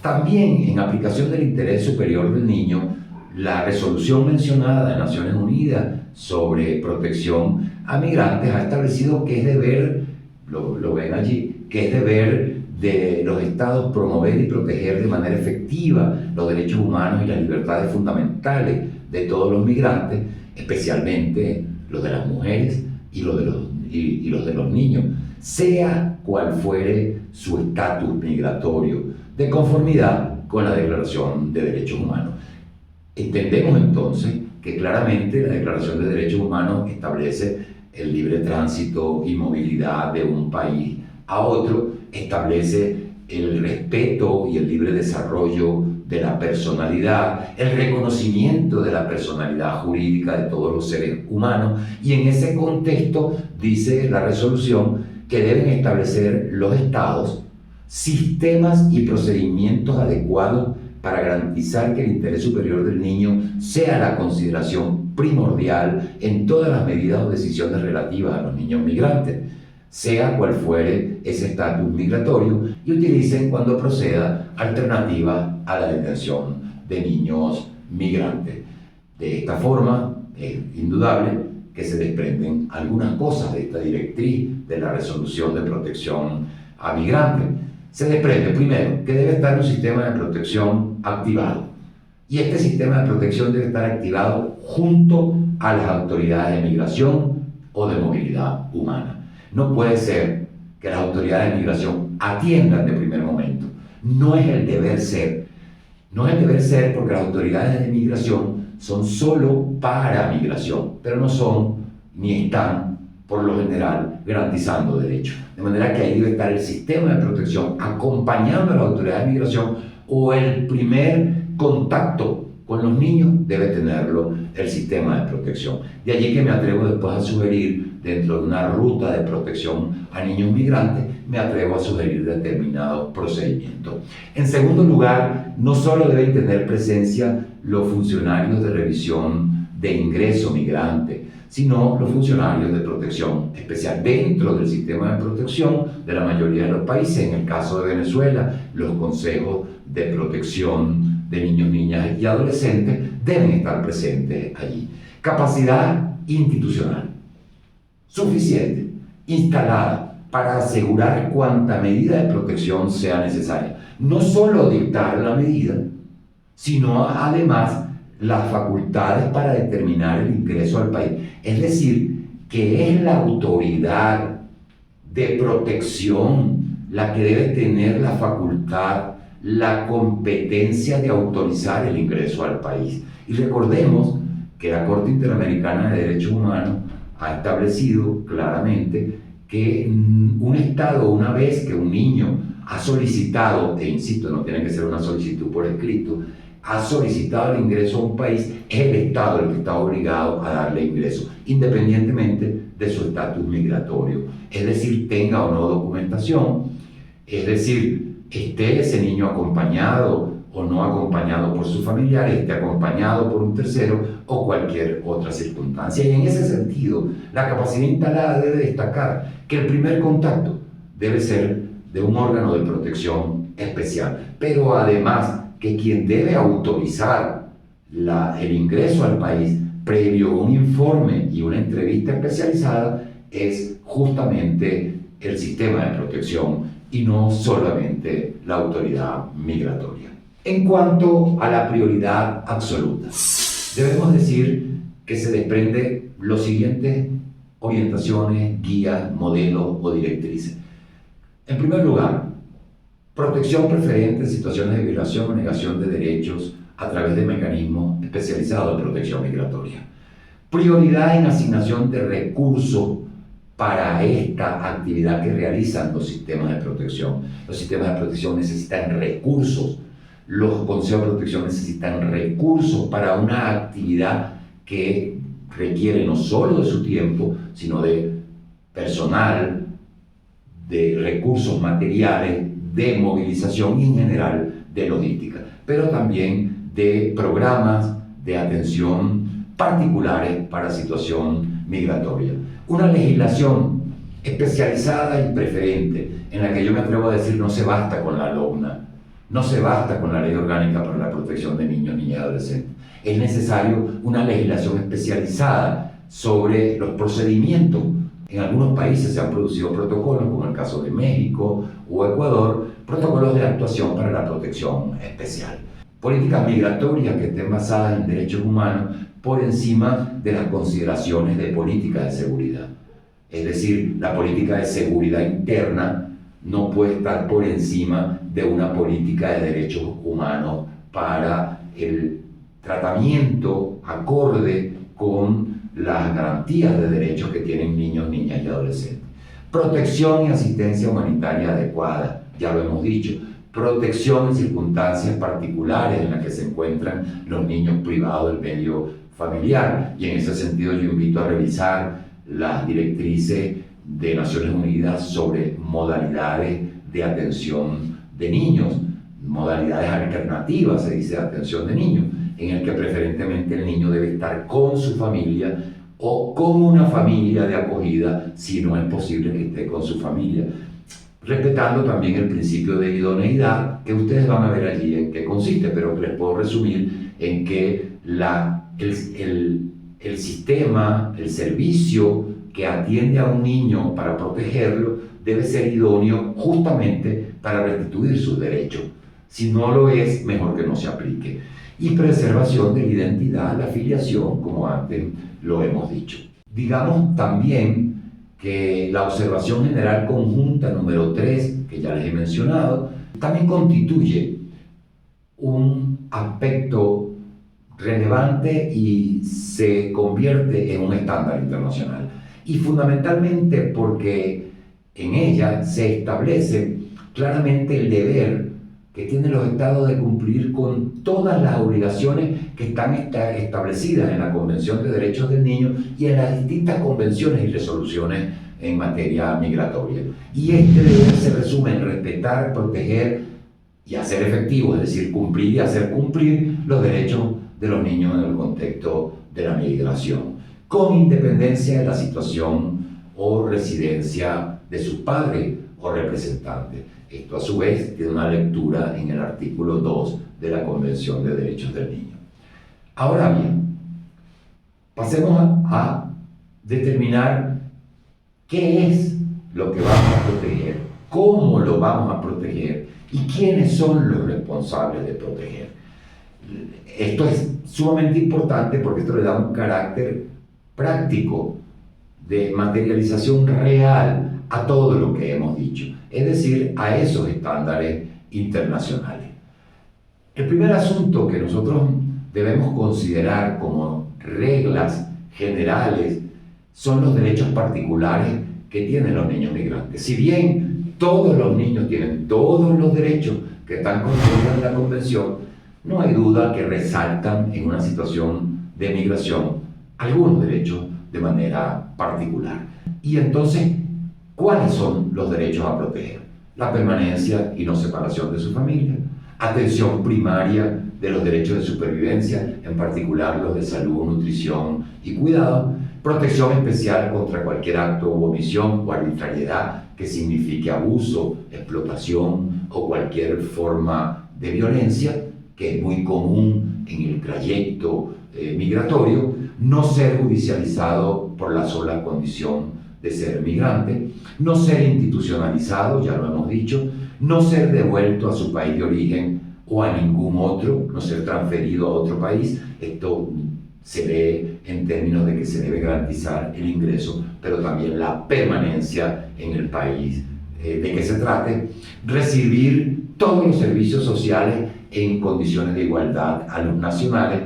También, en aplicación del interés superior del niño, la resolución mencionada de Naciones Unidas sobre protección a migrantes ha establecido que es deber, lo ven allí, que es deber de los estados promover y proteger de manera efectiva los derechos humanos y las libertades fundamentales de todos los migrantes, especialmente los de las mujeres y los de los niños, sea cual fuere su estatus migratorio, de conformidad con la Declaración de Derechos Humanos. Entendemos entonces que claramente la Declaración de Derechos Humanos establece el libre tránsito y movilidad de un país a otro, establece el respeto y el libre desarrollo de la personalidad, el reconocimiento de la personalidad jurídica de todos los seres humanos, y en ese contexto dice la resolución que deben establecer los estados sistemas y procedimientos adecuados para garantizar que el interés superior del niño sea la consideración primordial en todas las medidas o decisiones relativas a los niños migrantes, sea cual fuere ese estatus migratorio, y utilicen cuando proceda alternativas a la detención de niños migrantes. De esta forma, es indudable que se desprenden algunas cosas de esta directriz de la resolución de protección a migrantes. Se desprende, primero, que debe estar un sistema de protección activado. Y este sistema de protección debe estar activado junto a las autoridades de migración o de movilidad humana. No puede ser que las autoridades de migración atiendan de primer momento. No es el deber ser. No es el deber ser porque las autoridades de migración son solo para migración, pero no son ni están, por lo general, garantizando derechos. De manera que ahí debe estar el sistema de protección acompañando a las autoridades de migración, o el primer contacto con los niños debe tenerlo el sistema de protección. De allí que me atrevo después a sugerir, dentro de una ruta de protección a niños migrantes, me atrevo a sugerir determinados procedimientos. En segundo lugar, no solo deben tener presencia los funcionarios de revisión de ingreso migrante, sino los funcionarios de protección especial dentro del sistema de protección de la mayoría de los países. En el caso de Venezuela, los consejos de protección de niños, niñas y adolescentes deben estar presentes allí. Capacidad institucional suficiente, instalada para asegurar cuanta medida de protección sea necesaria. No solo dictar la medida, sino además las facultades para determinar el ingreso al país. Es decir, que es la autoridad de protección la que debe tener la facultad, la competencia de autorizar el ingreso al país. Y recordemos que la Corte Interamericana de Derechos Humanos ha establecido claramente que un Estado, una vez que un niño ha solicitado, e insisto, no tiene que ser una solicitud por escrito, ha solicitado el ingreso a un país, es el Estado el que está obligado a darle ingreso, independientemente de su estatus migratorio. Es decir, tenga o no documentación, es decir, esté ese niño acompañado o no acompañado por sus familiares, esté acompañado por un tercero o cualquier otra circunstancia. Y en ese sentido, la capacidad instalada debe destacar que el primer contacto debe ser de un órgano de protección especial. Pero además que quien debe autorizar el ingreso al país previo a un informe y una entrevista especializada es justamente el sistema de protección y no solamente la autoridad migratoria. En cuanto a la prioridad absoluta, debemos decir que se desprende los siguientes orientaciones, guías, modelos o directrices. En primer lugar, protección preferente en situaciones de violación o negación de derechos a través de mecanismos especializados de protección migratoria. Prioridad en asignación de recursos para esta actividad que realizan los sistemas de protección. Los sistemas de protección necesitan recursos, los consejos de protección necesitan recursos para una actividad que requiere no solo de su tiempo, sino de personal, de recursos materiales, de movilización y en general de logística, pero también de programas de atención particulares para situación migratoria. Una legislación especializada y preferente en la que yo me atrevo a decir no se basta con la LOMNA, no se basta con la Ley Orgánica para la Protección de Niños, Niñas y Adolescentes. Es necesario una legislación especializada sobre los procedimientos. En algunos países se han producido protocolos, como el caso de México o Ecuador, protocolos de actuación para la protección especial. Políticas migratorias que estén basadas en derechos humanos por encima de las consideraciones de política de seguridad. Es decir, la política de seguridad interna no puede estar por encima de una política de derechos humanos para el tratamiento acorde con las garantías de derechos que tienen niños, niñas y adolescentes. Protección y asistencia humanitaria adecuada, ya lo hemos dicho. Protección en circunstancias particulares en las que se encuentran los niños privados del medio familiar. Y en ese sentido yo invito a revisar las directrices de Naciones Unidas sobre modalidades de atención de niños, modalidades alternativas, se dice, de atención de niños, en el que preferentemente el niño debe estar con su familia o con una familia de acogida, si no es posible que esté con su familia, respetando también el principio de idoneidad, que ustedes van a ver allí en qué consiste, pero les puedo resumir en que el sistema, el servicio que atiende a un niño para protegerlo debe ser idóneo justamente para restituir sus derechos. Si no lo es, mejor que no se aplique. Y preservación de la identidad, la filiación, como antes lo hemos dicho. Digamos también que la observación general conjunta número 3, que ya les he mencionado, también constituye un aspecto relevante y se convierte en un estándar internacional. Y fundamentalmente porque en ella se establece claramente el deber que tienen los estados de cumplir con todas las obligaciones que están establecidas en la Convención de Derechos del Niño y en las distintas convenciones y resoluciones en materia migratoria. Y este deber se resume en respetar, proteger y hacer efectivo, es decir, cumplir y hacer cumplir los derechos de los niños en el contexto de la migración, con independencia de la situación o residencia de sus padres o representantes. Esto a su vez tiene una lectura en el artículo 2 de la Convención de Derechos del Niño. Ahora bien, pasemos a determinar qué es lo que vamos a proteger, cómo lo vamos a proteger y quiénes son los responsables de proteger. Esto es sumamente importante porque esto le da un carácter práctico de materialización real a todo lo que hemos dicho, es decir, a esos estándares internacionales. El primer asunto que nosotros debemos considerar como reglas generales son los derechos particulares que tienen los niños migrantes. Si bien todos los niños tienen todos los derechos que están contenidos en la Convención, no hay duda que resaltan en una situación de migración algunos derechos de manera particular. Y entonces, ¿cuáles son los derechos a proteger? La permanencia y no separación de su familia, atención primaria de los derechos de supervivencia, en particular los de salud, nutrición y cuidado, protección especial contra cualquier acto u omisión o arbitrariedad que signifique abuso, explotación o cualquier forma de violencia, que es muy común en el trayecto migratorio, no ser judicializado por la sola condición de ser migrante, no ser institucionalizado, ya lo hemos dicho, no ser devuelto a su país de origen o a ningún otro, no ser transferido a otro país. Esto se ve en términos de que se debe garantizar el ingreso, pero también la permanencia en el país de que se trate, recibir todos los servicios sociales en condiciones de igualdad a los nacionales,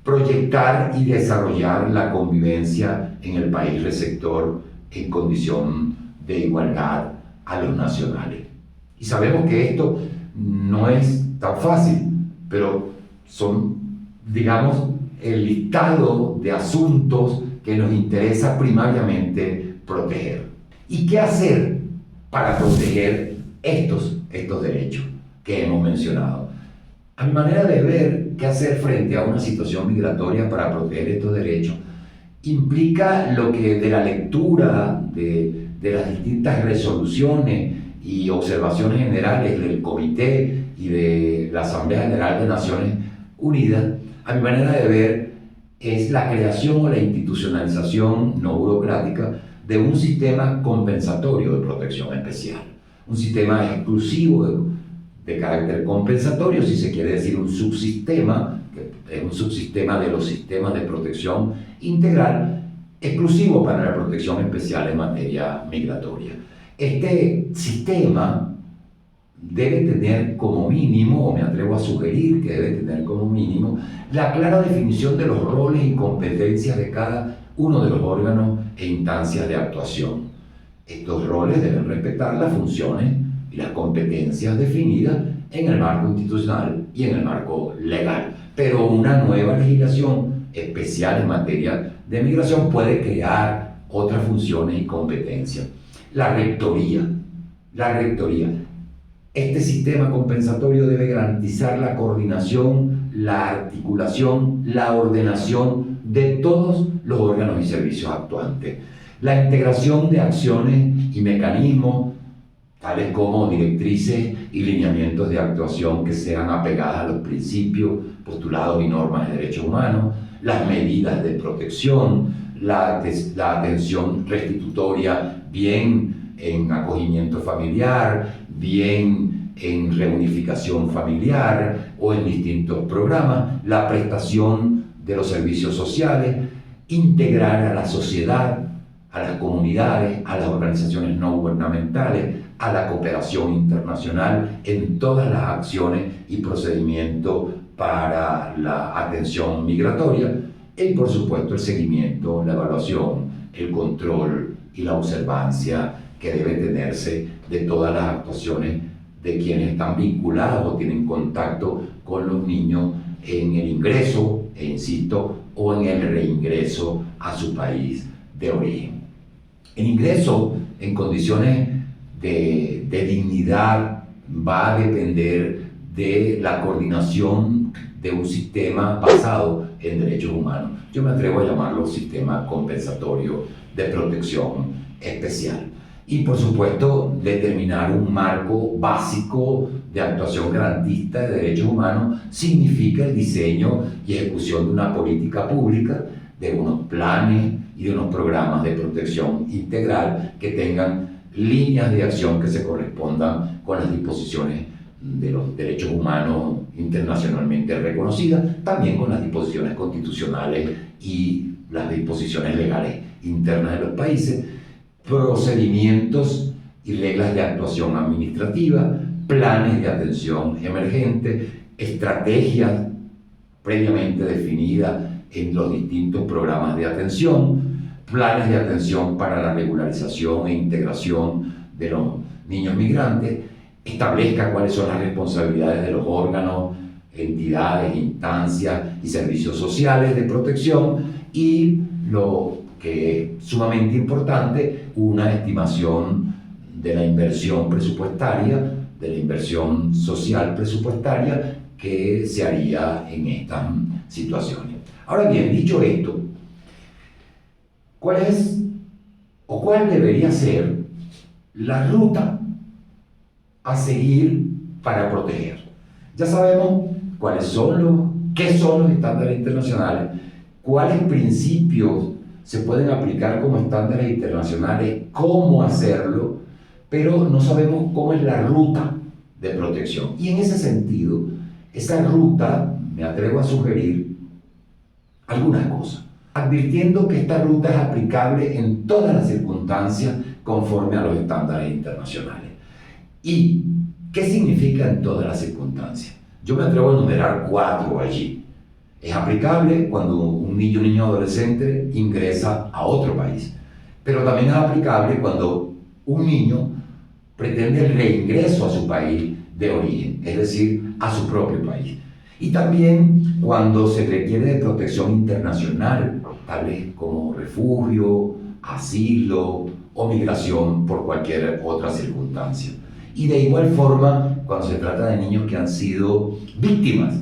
proyectar y desarrollar la convivencia en el país receptor en condición de igualdad a los nacionales. Y sabemos que esto no es tan fácil, pero son, digamos, el listado de asuntos que nos interesa primariamente proteger. ¿Y qué hacer para proteger estos derechos que hemos mencionado? A mi manera de ver, qué hacer frente a una situación migratoria para proteger estos derechos implica lo que de la lectura de las distintas resoluciones y observaciones generales del Comité y de la Asamblea General de Naciones Unidas, a mi manera de ver, es la creación o la institucionalización no burocrática de un sistema compensatorio de protección especial, un sistema exclusivo de carácter compensatorio, si se quiere decir un subsistema, que es un subsistema de los sistemas de protección integral, exclusivo para la protección especial en materia migratoria. Este sistema debe tener como mínimo, o me atrevo a sugerir que debe tener como mínimo, la clara definición de los roles y competencias de cada uno de los órganos e instancias de actuación. Estos roles deben respetar las funciones y las competencias definidas en el marco institucional y en el marco legal. Pero una nueva legislación especial en materia de migración puede crear otras funciones y competencias. La rectoría. Este sistema compensatorio debe garantizar la coordinación, la articulación, la ordenación de todos los órganos y servicios actuantes. La integración de acciones y mecanismos, tales como directrices y lineamientos de actuación que sean apegadas a los principios, postulados y normas de derechos humanos, las medidas de protección, la atención restitutoria, bien en acogimiento familiar, bien en reunificación familiar o en distintos programas, la prestación de los servicios sociales, integrar a la sociedad, a las comunidades, a las organizaciones no gubernamentales, a la cooperación internacional en todas las acciones y procedimientos para la atención migratoria y, por supuesto, el seguimiento, la evaluación, el control y la observancia que debe tenerse de todas las actuaciones de quienes están vinculados o tienen contacto con los niños en el ingreso, e insisto, o en el reingreso a su país de origen. El ingreso en condiciones de dignidad va a depender de la coordinación de un sistema basado en derechos humanos. Yo me atrevo a llamarlo sistema compensatorio de protección especial. Y por supuesto, determinar un marco básico de actuación garantista de derechos humanos significa el diseño y ejecución de una política pública, de unos planes y de unos programas de protección integral que tengan líneas de acción que se correspondan con las disposiciones de los derechos humanos internacionalmente reconocidas, también con las disposiciones constitucionales y las disposiciones legales internas de los países, procedimientos y reglas de actuación administrativa, planes de atención emergente, estrategias previamente definidas en los distintos programas de atención, planes de atención para la regularización e integración de los niños migrantes, establezca cuáles son las responsabilidades de los órganos, entidades, instancias y servicios sociales de protección y lo que es sumamente importante, una estimación de la inversión presupuestaria, de la inversión social presupuestaria que se haría en estas situaciones. Ahora bien, dicho esto, ¿cuál es o cuál debería ser la ruta a seguir para proteger. Ya sabemos qué son los estándares internacionales, cuáles principios se pueden aplicar como estándares internacionales, cómo hacerlo, pero no sabemos cómo es la ruta de protección. Y en ese sentido, esa ruta, me atrevo a sugerir algunas cosas, advirtiendo que esta ruta es aplicable en todas las circunstancias conforme a los estándares internacionales. ¿Y qué significa en todas las circunstancias? Yo me atrevo a enumerar 4 allí. Es aplicable cuando un niño o niño adolescente ingresa a otro país, pero también es aplicable cuando un niño pretende el reingreso a su país de origen, es decir, a su propio país. Y también cuando se requiere de protección internacional, tal vez como refugio, asilo o migración por cualquier otra circunstancia. Y de igual forma, cuando se trata de niños que han sido víctimas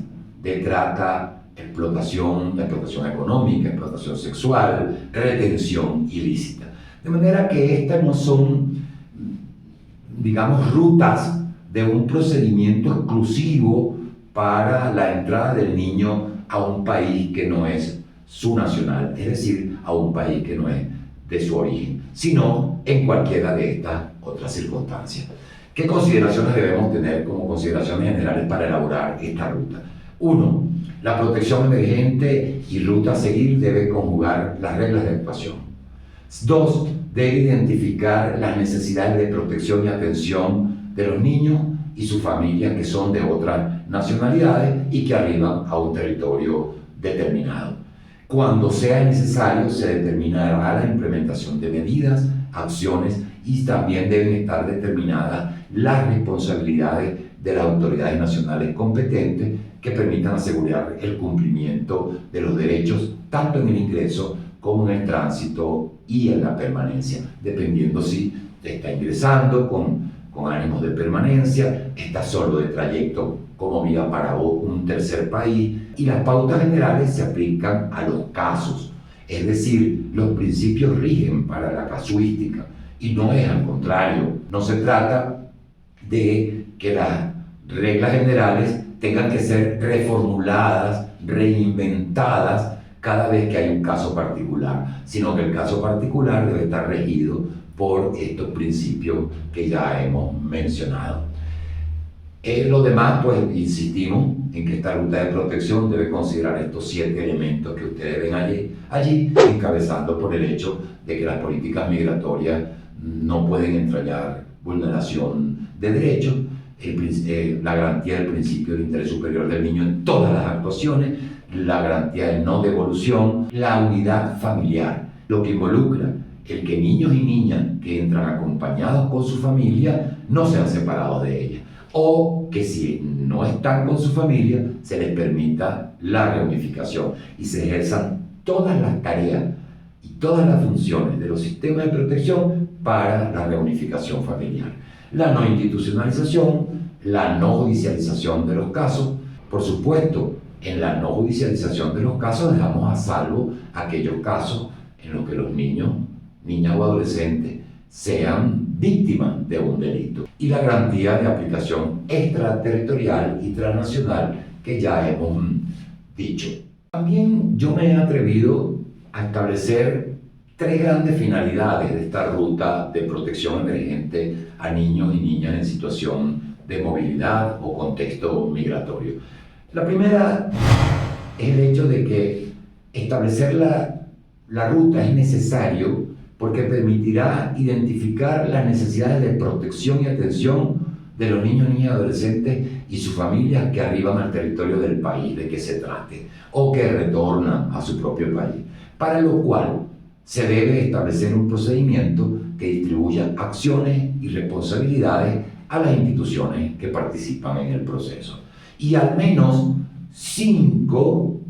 de trata, explotación económica, explotación sexual, retención ilícita. De manera que estas no son, digamos, rutas de un procedimiento exclusivo para la entrada del niño a un país que no es su nacional, es decir, a un país que no es de su origen, sino en cualquiera de estas otras circunstancias. ¿Qué consideraciones debemos tener como consideraciones generales para elaborar esta ruta? 1. La protección emergente y ruta a seguir debe conjugar las reglas de actuación. 2. Debe identificar las necesidades de protección y atención de los niños y sus familias que son de otras nacionalidades y que arriban a un territorio determinado. Cuando sea necesario, se determinará la implementación de medidas, acciones y también deben estar determinadas las responsabilidades de las autoridades nacionales competentes que permitan asegurar el cumplimiento de los derechos tanto en el ingreso como en el tránsito y en la permanencia, dependiendo si está ingresando con ánimos de permanencia, está solo de trayecto como vía para un tercer país, y las pautas generales se aplican a los casos, es decir, los principios rigen para la casuística y no es al contrario. No se trata de que las reglas generales tengan que ser reformuladas, reinventadas cada vez que hay un caso particular, sino que el caso particular debe estar regido por estos principios que ya hemos mencionado. Lo demás, pues insistimos en que esta ruta de protección debe considerar estos 7 elementos que ustedes ven allí, encabezando por el hecho de que las políticas migratorias no pueden entrañar vulneración de derechos, la garantía del principio de interés superior del niño en todas las actuaciones, la garantía de no devolución, la unidad familiar, lo que involucra el que niños y niñas que entran acompañados con su familia no sean separados de ella, o que si no están con su familia se les permita la reunificación y se ejerzan todas las tareas y todas las funciones de los sistemas de protección para la reunificación familiar. La no institucionalización, la no judicialización de los casos. Por supuesto, en la no judicialización de los casos dejamos a salvo aquellos casos en los que los niños, niñas o adolescentes sean víctimas de un delito. Y la garantía de aplicación extraterritorial y transnacional que ya hemos dicho. También yo me he atrevido a establecer 3 grandes finalidades de esta ruta de protección emergente a niños y niñas en situación de movilidad o contexto migratorio. La primera es el hecho de que establecer la ruta es necesario porque permitirá identificar las necesidades de protección y atención de los niños, niñas y adolescentes y sus familias que arriban al territorio del país de que se trate o que retornan a su propio país, para lo cual se debe establecer un procedimiento que distribuya acciones y responsabilidades a las instituciones que participan en el proceso. Y al menos 5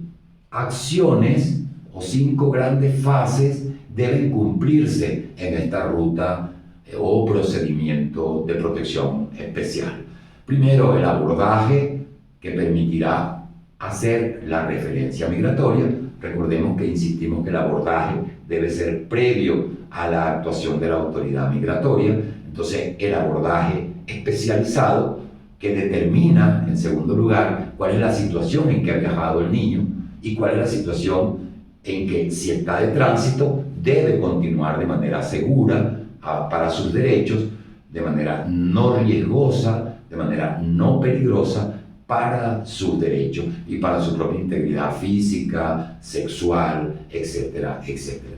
acciones o 5 grandes fases deben cumplirse en esta ruta o procedimiento de protección especial. Primero, el abordaje que permitirá hacer la referencia migratoria. Recordemos que insistimos que el abordaje debe ser previo a la actuación de la autoridad migratoria. Entonces, el abordaje especializado que determina, en segundo lugar, cuál es la situación en que ha viajado el niño y cuál es la situación en que, si está de tránsito, debe continuar de manera segura para sus derechos, de manera no riesgosa, de manera no peligrosa para sus derechos y para su propia integridad física, sexual, etcétera, etcétera.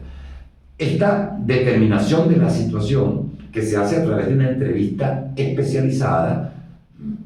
Esta determinación de la situación, que se hace a través de una entrevista especializada,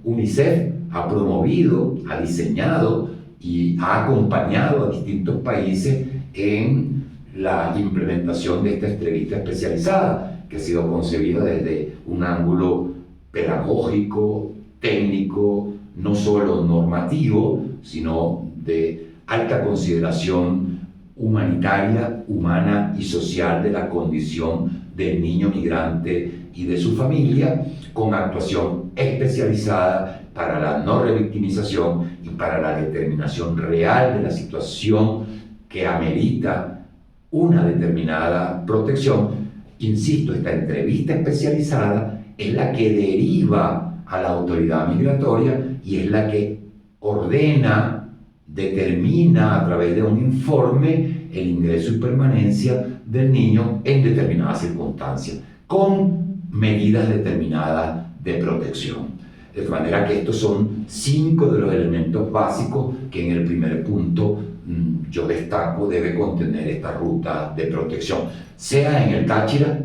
UNICEF ha promovido, ha diseñado y ha acompañado a distintos países en la implementación de esta entrevista especializada, que ha sido concebida desde un ángulo pedagógico, técnico, no solo normativo, sino de alta consideración humanitaria, humana y social de la condición del niño migrante y de su familia, con actuación especializada para la no revictimización y para la determinación real de la situación que amerita una determinada protección. Insisto, esta entrevista especializada es la que deriva a la autoridad migratoria y es la que ordena, determina a través de un informe el ingreso y permanencia del niño en determinadas circunstancias, con medidas determinadas de protección. De manera que estos son 5 de los elementos básicos que en el primer punto yo destaco debe contener esta ruta de protección, sea en el Táchira,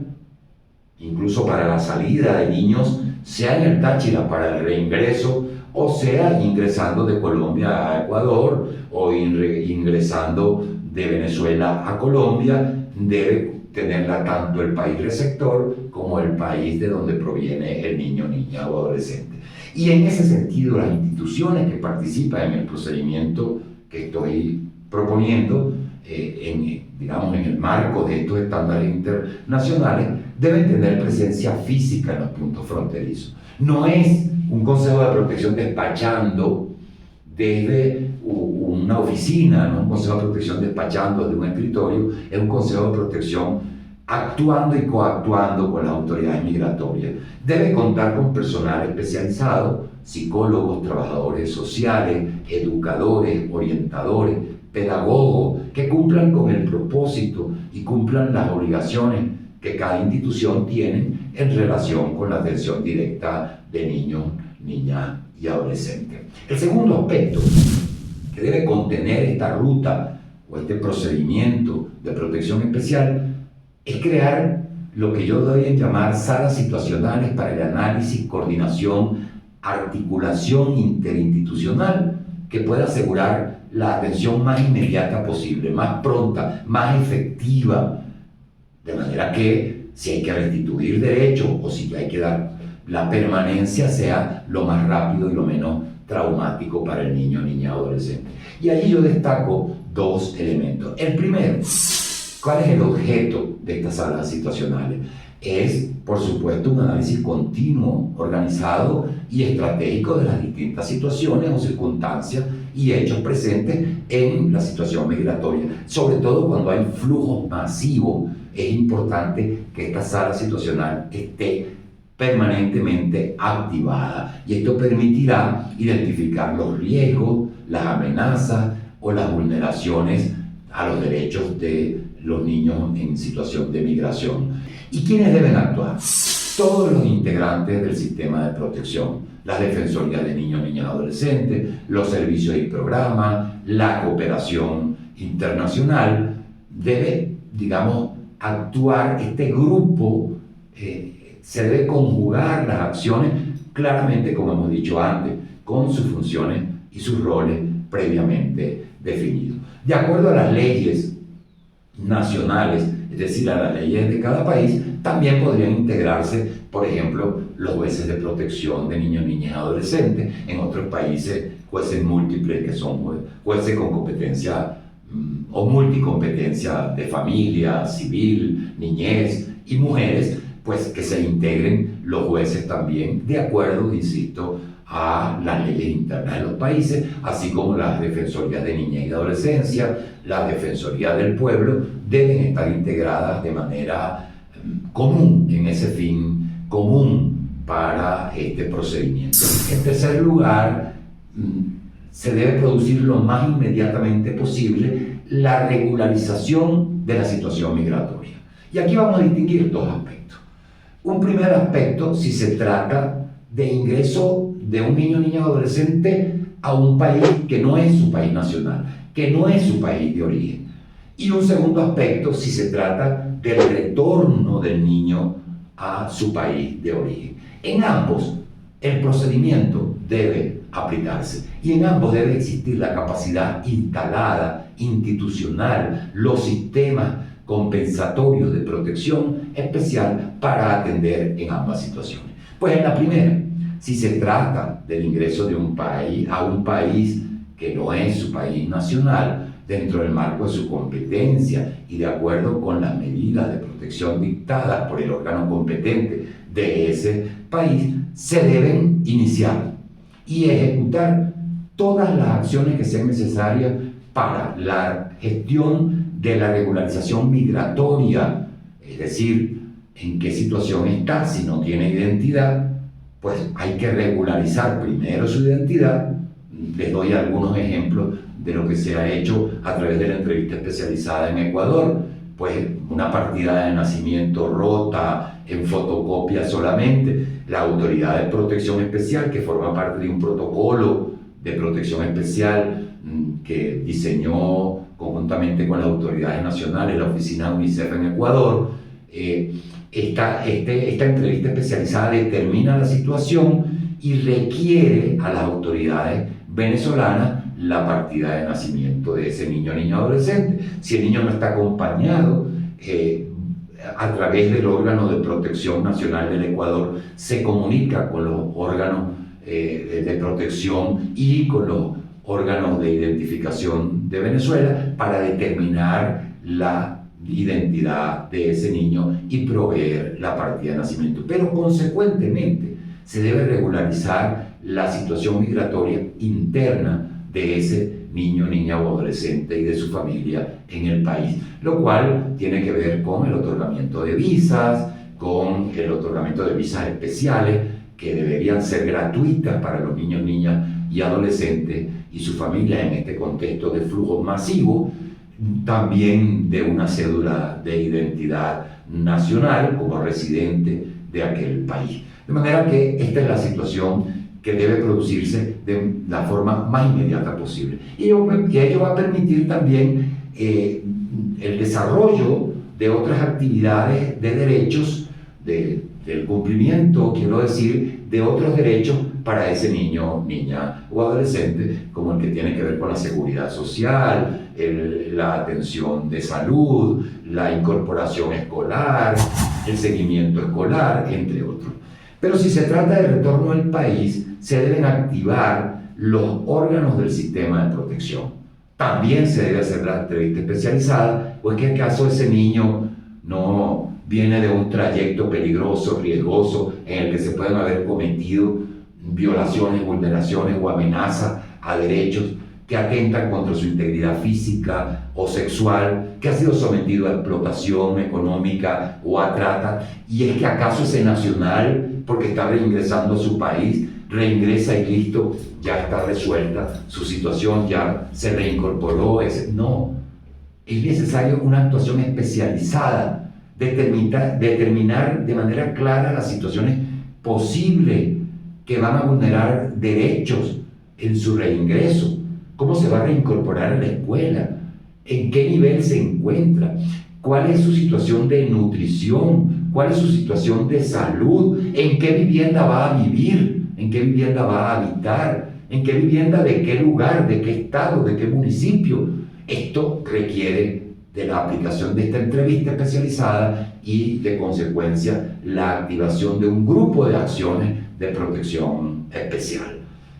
incluso para la salida de niños, sea en el Táchira para el reingreso, o sea ingresando de Colombia a Ecuador o ingresando de Venezuela a Colombia, debe tenerla tanto el país receptor como el país de donde proviene el niño, niña o adolescente. Y en ese sentido, las instituciones que participan en el procedimiento que estoy proponiendo, digamos, en el marco de estos estándares internacionales, deben tener presencia física en los puntos fronterizos. No es un consejo de protección despachando desde una oficina, no un consejo de protección despachando desde un escritorio, es un consejo de protección actuando y coactuando con las autoridades migratorias. Debe contar con personal especializado, psicólogos, trabajadores sociales, educadores, orientadores, pedagogos, que cumplan con el propósito y cumplan las obligaciones que cada institución tiene en relación con la atención directa de niños, niñas y adolescentes. El segundo aspecto que debe contener esta ruta o este procedimiento de protección especial es crear lo que yo doy en llamar salas situacionales para el análisis, coordinación, articulación interinstitucional que pueda asegurar la atención más inmediata posible, más pronta, más efectiva, de manera que si hay que restituir derechos o si hay que dar la permanencia sea lo más rápido y lo menos traumático para el niño, niña, adolescente. Y allí yo destaco 2 elementos. El primero, ¿cuál es el objeto de estas salas situacionales? Es, por supuesto, un análisis continuo, organizado y estratégico de las distintas situaciones o circunstancias y hechos presentes en la situación migratoria. Sobre todo cuando hay flujos masivos, es importante que esta sala situacional esté permanentemente activada y esto permitirá identificar los riesgos, las amenazas o las vulneraciones a los derechos de los niños en situación de migración. ¿Y quiénes deben actuar? Todos los integrantes del sistema de protección, las defensorías de niños, niñas y adolescentes, los servicios y programas, la cooperación internacional, debe, digamos, actuar este grupo, se debe conjugar las acciones claramente, como hemos dicho antes, con sus funciones y sus roles previamente definidos. De acuerdo a las leyes nacionales, es decir, a las leyes de cada país, también podrían integrarse, por ejemplo, los jueces de protección de niños, niñas y adolescentes. En otros países, jueces múltiples, que son jueces con competencia o multicompetencia de familia, civil, niñez y mujeres, pues que se integren los jueces también, de acuerdo, insisto, a las leyes internas de los países, así como las defensorías de niñez y adolescencia, la defensoría del pueblo, deben estar integradas de manera común en ese fin común para este procedimiento. En tercer lugar, se debe producir lo más inmediatamente posible la regularización de la situación migratoria. Y aquí vamos a distinguir dos aspectos. Un primer aspecto, si se trata de ingreso de un niño, niña o adolescente a un país que no es su país nacional, que no es su país de origen. Y un segundo aspecto, si se trata del retorno del niño a su país de origen. En ambos, el procedimiento debe aplicarse y en ambos debe existir la capacidad instalada, institucional, los sistemas compensatorios de protección especial para atender en ambas situaciones. Pues en la primera, si se trata del ingreso de un país a un país que no es su país nacional, dentro del marco de su competencia y de acuerdo con las medidas de protección dictadas por el órgano competente de ese país, se deben iniciar y ejecutar todas las acciones que sean necesarias para la gestión de la regularización migratoria, es decir, en qué situación está, si no tiene identidad, pues hay que regularizar primero su identidad. Les doy algunos ejemplos de lo que se ha hecho a través de la entrevista especializada en Ecuador, pues una partida de nacimiento rota, en fotocopia solamente, la Autoridad de Protección Especial, que forma parte de un protocolo de protección especial que diseñó conjuntamente con las autoridades nacionales, la oficina de UNICEF en Ecuador. Esta entrevista especializada determina la situación y requiere a las autoridades venezolanas la partida de nacimiento de ese niño, niña, adolescente. Si el niño no está acompañado, a través del órgano de protección nacional del Ecuador se comunica con los órganos de protección y con los órganos de identificación de Venezuela para determinar la identidad de ese niño y proveer la partida de nacimiento. Pero consecuentemente se debe regularizar la situación migratoria interna de ese niño, niña o adolescente y de su familia en el país, lo cual tiene que ver con el otorgamiento de visas, con el otorgamiento de visas especiales que deberían ser gratuitas para los niños, niñas y adolescentes y su familia en este contexto de flujo masivo, también de una cédula de identidad nacional como residente de aquel país. De manera que esta es la situación que debe producirse de la forma más inmediata posible. Y ello va a permitir también el desarrollo de otras actividades de derechos, del cumplimiento, quiero decir, de otros derechos para ese niño, niña o adolescente, como el que tiene que ver con la seguridad social, la atención de salud, la incorporación escolar, el seguimiento escolar, entre otros. Pero si se trata de retorno al país, se deben activar los órganos del sistema de protección. También se debe hacer la entrevista especializada, pues que acaso ese niño no viene de un trayecto peligroso, riesgoso, en el que se pueden haber cometido violaciones, vulneraciones o amenazas a derechos que atentan contra su integridad física o sexual, que ha sido sometido a explotación económica o a trata, y es que acaso ese nacional, porque está reingresando a su país, reingresa y listo, ya está resuelta su situación, ya se reincorporó. No, es necesario una actuación especializada, determinar de manera clara las situaciones posibles que van a vulnerar derechos en su reingreso, cómo se va a reincorporar a la escuela, en qué nivel se encuentra, cuál es su situación de nutrición, cuál es su situación de salud, en qué vivienda va a vivir, en qué vivienda va a habitar, en qué vivienda, de qué lugar, de qué estado, de qué municipio. Esto requiere de la aplicación de esta entrevista especializada y, de consecuencia, la activación de un grupo de acciones de protección especial.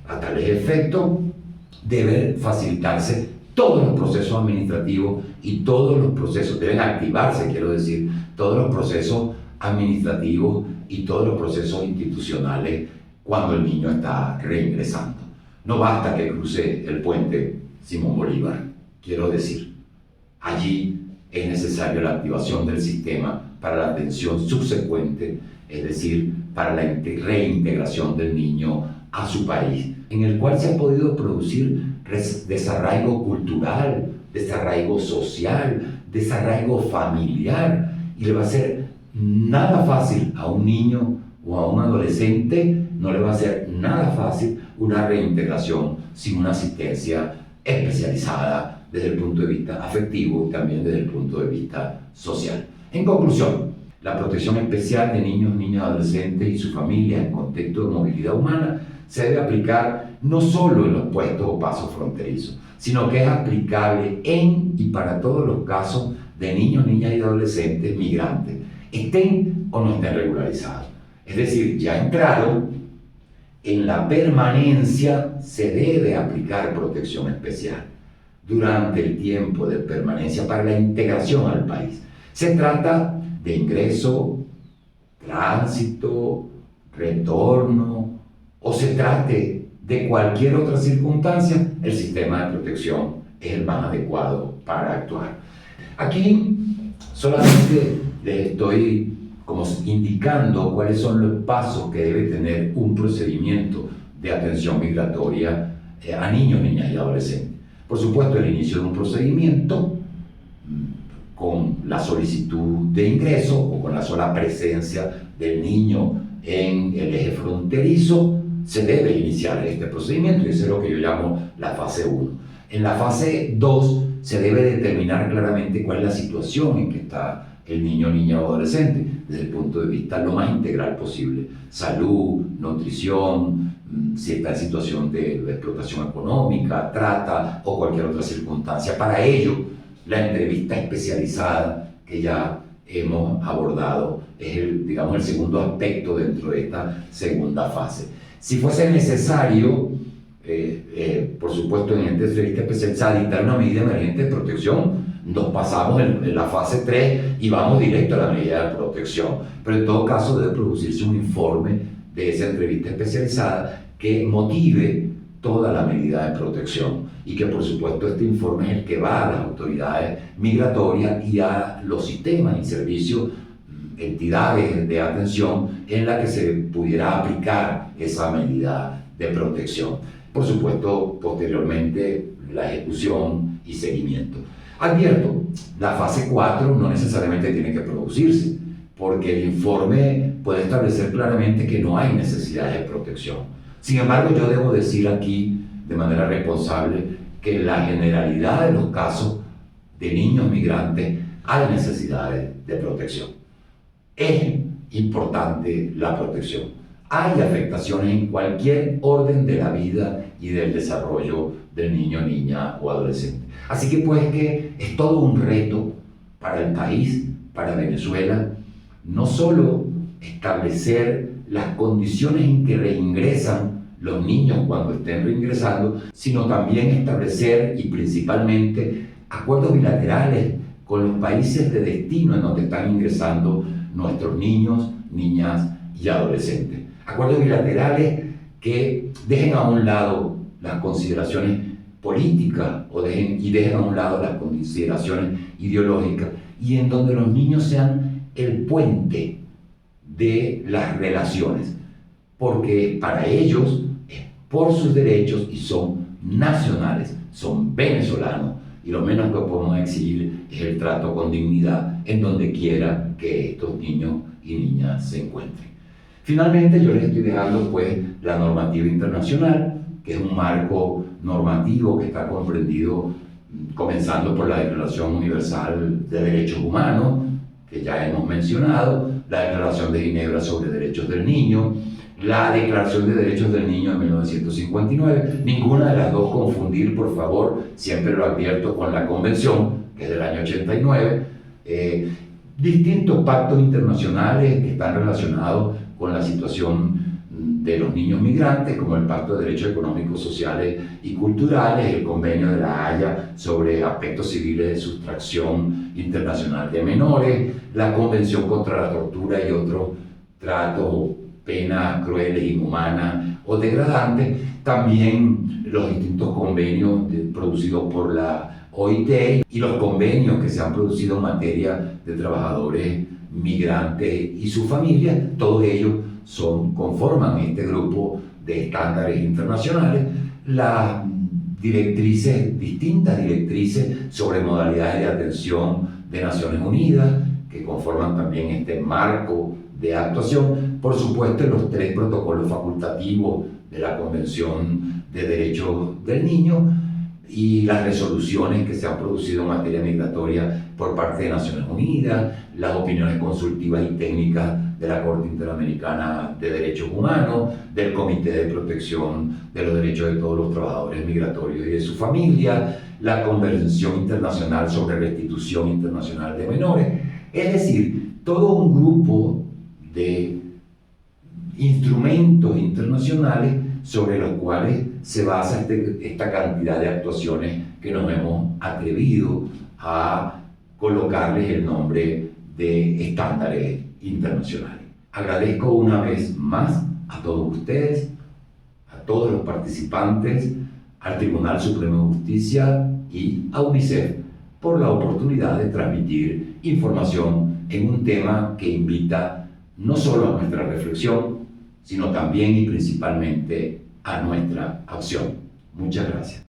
A tales efectos, deben facilitarse todos los procesos administrativos y todos los procesos, deben activarse, quiero decir, todos los procesos administrativos y todos los procesos institucionales cuando el niño está reingresando. No basta que cruce el puente Simón Bolívar, quiero decir, allí es necesaria la activación del sistema para la atención subsecuente, es decir, para la reintegración del niño a su país, en el cual se ha podido producir desarraigo cultural, desarraigo social, desarraigo familiar, y le va a ser nada fácil a un niño o a un adolescente, no le va a ser nada fácil una reintegración sin una asistencia especializada desde el punto de vista afectivo y también desde el punto de vista social. En conclusión, la protección especial de niños, niñas, adolescentes y su familia en contexto de movilidad humana se debe aplicar no solo en los puestos o pasos fronterizos, sino que es aplicable en y para todos los casos de niños, niñas y adolescentes migrantes, estén o no estén regularizados. Es decir, ya entraron, en la permanencia se debe aplicar protección especial durante el tiempo de permanencia para la integración al país. Se trata de ingreso, tránsito, retorno, o se trate de cualquier otra circunstancia, el sistema de protección es el más adecuado para actuar. Aquí solamente les estoy como indicando cuáles son los pasos que debe tener un procedimiento de atención migratoria a niños, niñas y adolescentes. Por supuesto, el inicio de un procedimiento con la solicitud de ingreso o con la sola presencia del niño en el eje fronterizo, se debe iniciar este procedimiento, y eso es lo que yo llamo la fase 1. En la fase 2 se debe determinar claramente cuál es la situación en que está el niño, niña o adolescente, desde el punto de vista lo más integral posible: salud, nutrición, si está en situación de explotación económica, trata o cualquier otra circunstancia. Para ello, la entrevista especializada que ya hemos abordado es el segundo aspecto dentro de esta segunda fase. Si fuese necesario, por supuesto, en esta entrevista especializada dictar una medida emergente de protección, nos pasamos en la fase 3 y vamos directo a la medida de protección. Pero en todo caso debe producirse un informe de esa entrevista especializada que motive toda la medida de protección, y que por supuesto este informe es el que va a las autoridades migratorias y a los sistemas y servicios, entidades de atención en la que se pudiera aplicar esa medida de protección. Por supuesto, posteriormente la ejecución y seguimiento. Advierto, la fase 4 no necesariamente tiene que producirse, porque el informe puede establecer claramente que no hay necesidad de protección. Sin embargo, yo debo decir aquí de manera responsable que en la generalidad de los casos de niños migrantes hay necesidades de protección. Es importante la protección. Hay afectaciones en cualquier orden de la vida y del desarrollo del niño, niña o adolescente. Así que pues que es todo un reto para el país, para Venezuela, no solo establecer las condiciones en que reingresan los niños cuando estén reingresando, sino también establecer y principalmente acuerdos bilaterales con los países de destino en donde están ingresando nuestros niños, niñas y adolescentes. Acuerdos bilaterales que dejen a un lado las consideraciones políticas y dejen a un lado las consideraciones ideológicas, y en donde los niños sean el puente de las relaciones, porque para ellos es por sus derechos y son nacionales, son venezolanos, y lo menos que podemos exigir es el trato con dignidad en donde quiera que estos niños y niñas se encuentren. Finalmente, yo les estoy dejando pues la normativa internacional, que es un marco normativo que está comprendido comenzando por la Declaración Universal de Derechos Humanos, que ya hemos mencionado, la Declaración de Ginebra sobre Derechos del Niño, la Declaración de Derechos del Niño de 1959, ninguna de las dos confundir, por favor, siempre lo advierto, con la Convención, que es del año 89, distintos pactos internacionales que están relacionados con la situación de los niños migrantes, como el Pacto de Derechos Económicos, Sociales y Culturales, el Convenio de la Haya sobre aspectos civiles de sustracción internacional de menores, la Convención contra la tortura y otros tratos, penas crueles, inhumanas o degradantes, también los distintos convenios producidos por la OIT y los convenios que se han producido en materia de trabajadores migrantes y sus familias, todos ellos conforman este grupo de estándares internacionales. Las distintas directrices sobre modalidades de atención de Naciones Unidas, que conforman también este marco de actuación, por supuesto los 3 protocolos facultativos de la Convención de Derechos del Niño y las resoluciones que se han producido en materia migratoria por parte de Naciones Unidas, las opiniones consultivas y técnicas de la Corte Interamericana de Derechos Humanos, del Comité de Protección de los Derechos de todos los trabajadores migratorios y de su familia, la Convención Internacional sobre Restitución Internacional de Menores, es decir, todo un grupo de instrumentos internacionales sobre los cuales se basa esta cantidad de actuaciones que nos hemos atrevido a colocarles el nombre de estándares internacionales. Agradezco una vez más a todos ustedes, a todos los participantes, al Tribunal Supremo de Justicia y a UNICEF por la oportunidad de transmitir información en un tema que invita no solo a nuestra reflexión, sino también y principalmente a nuestra acción. Muchas gracias.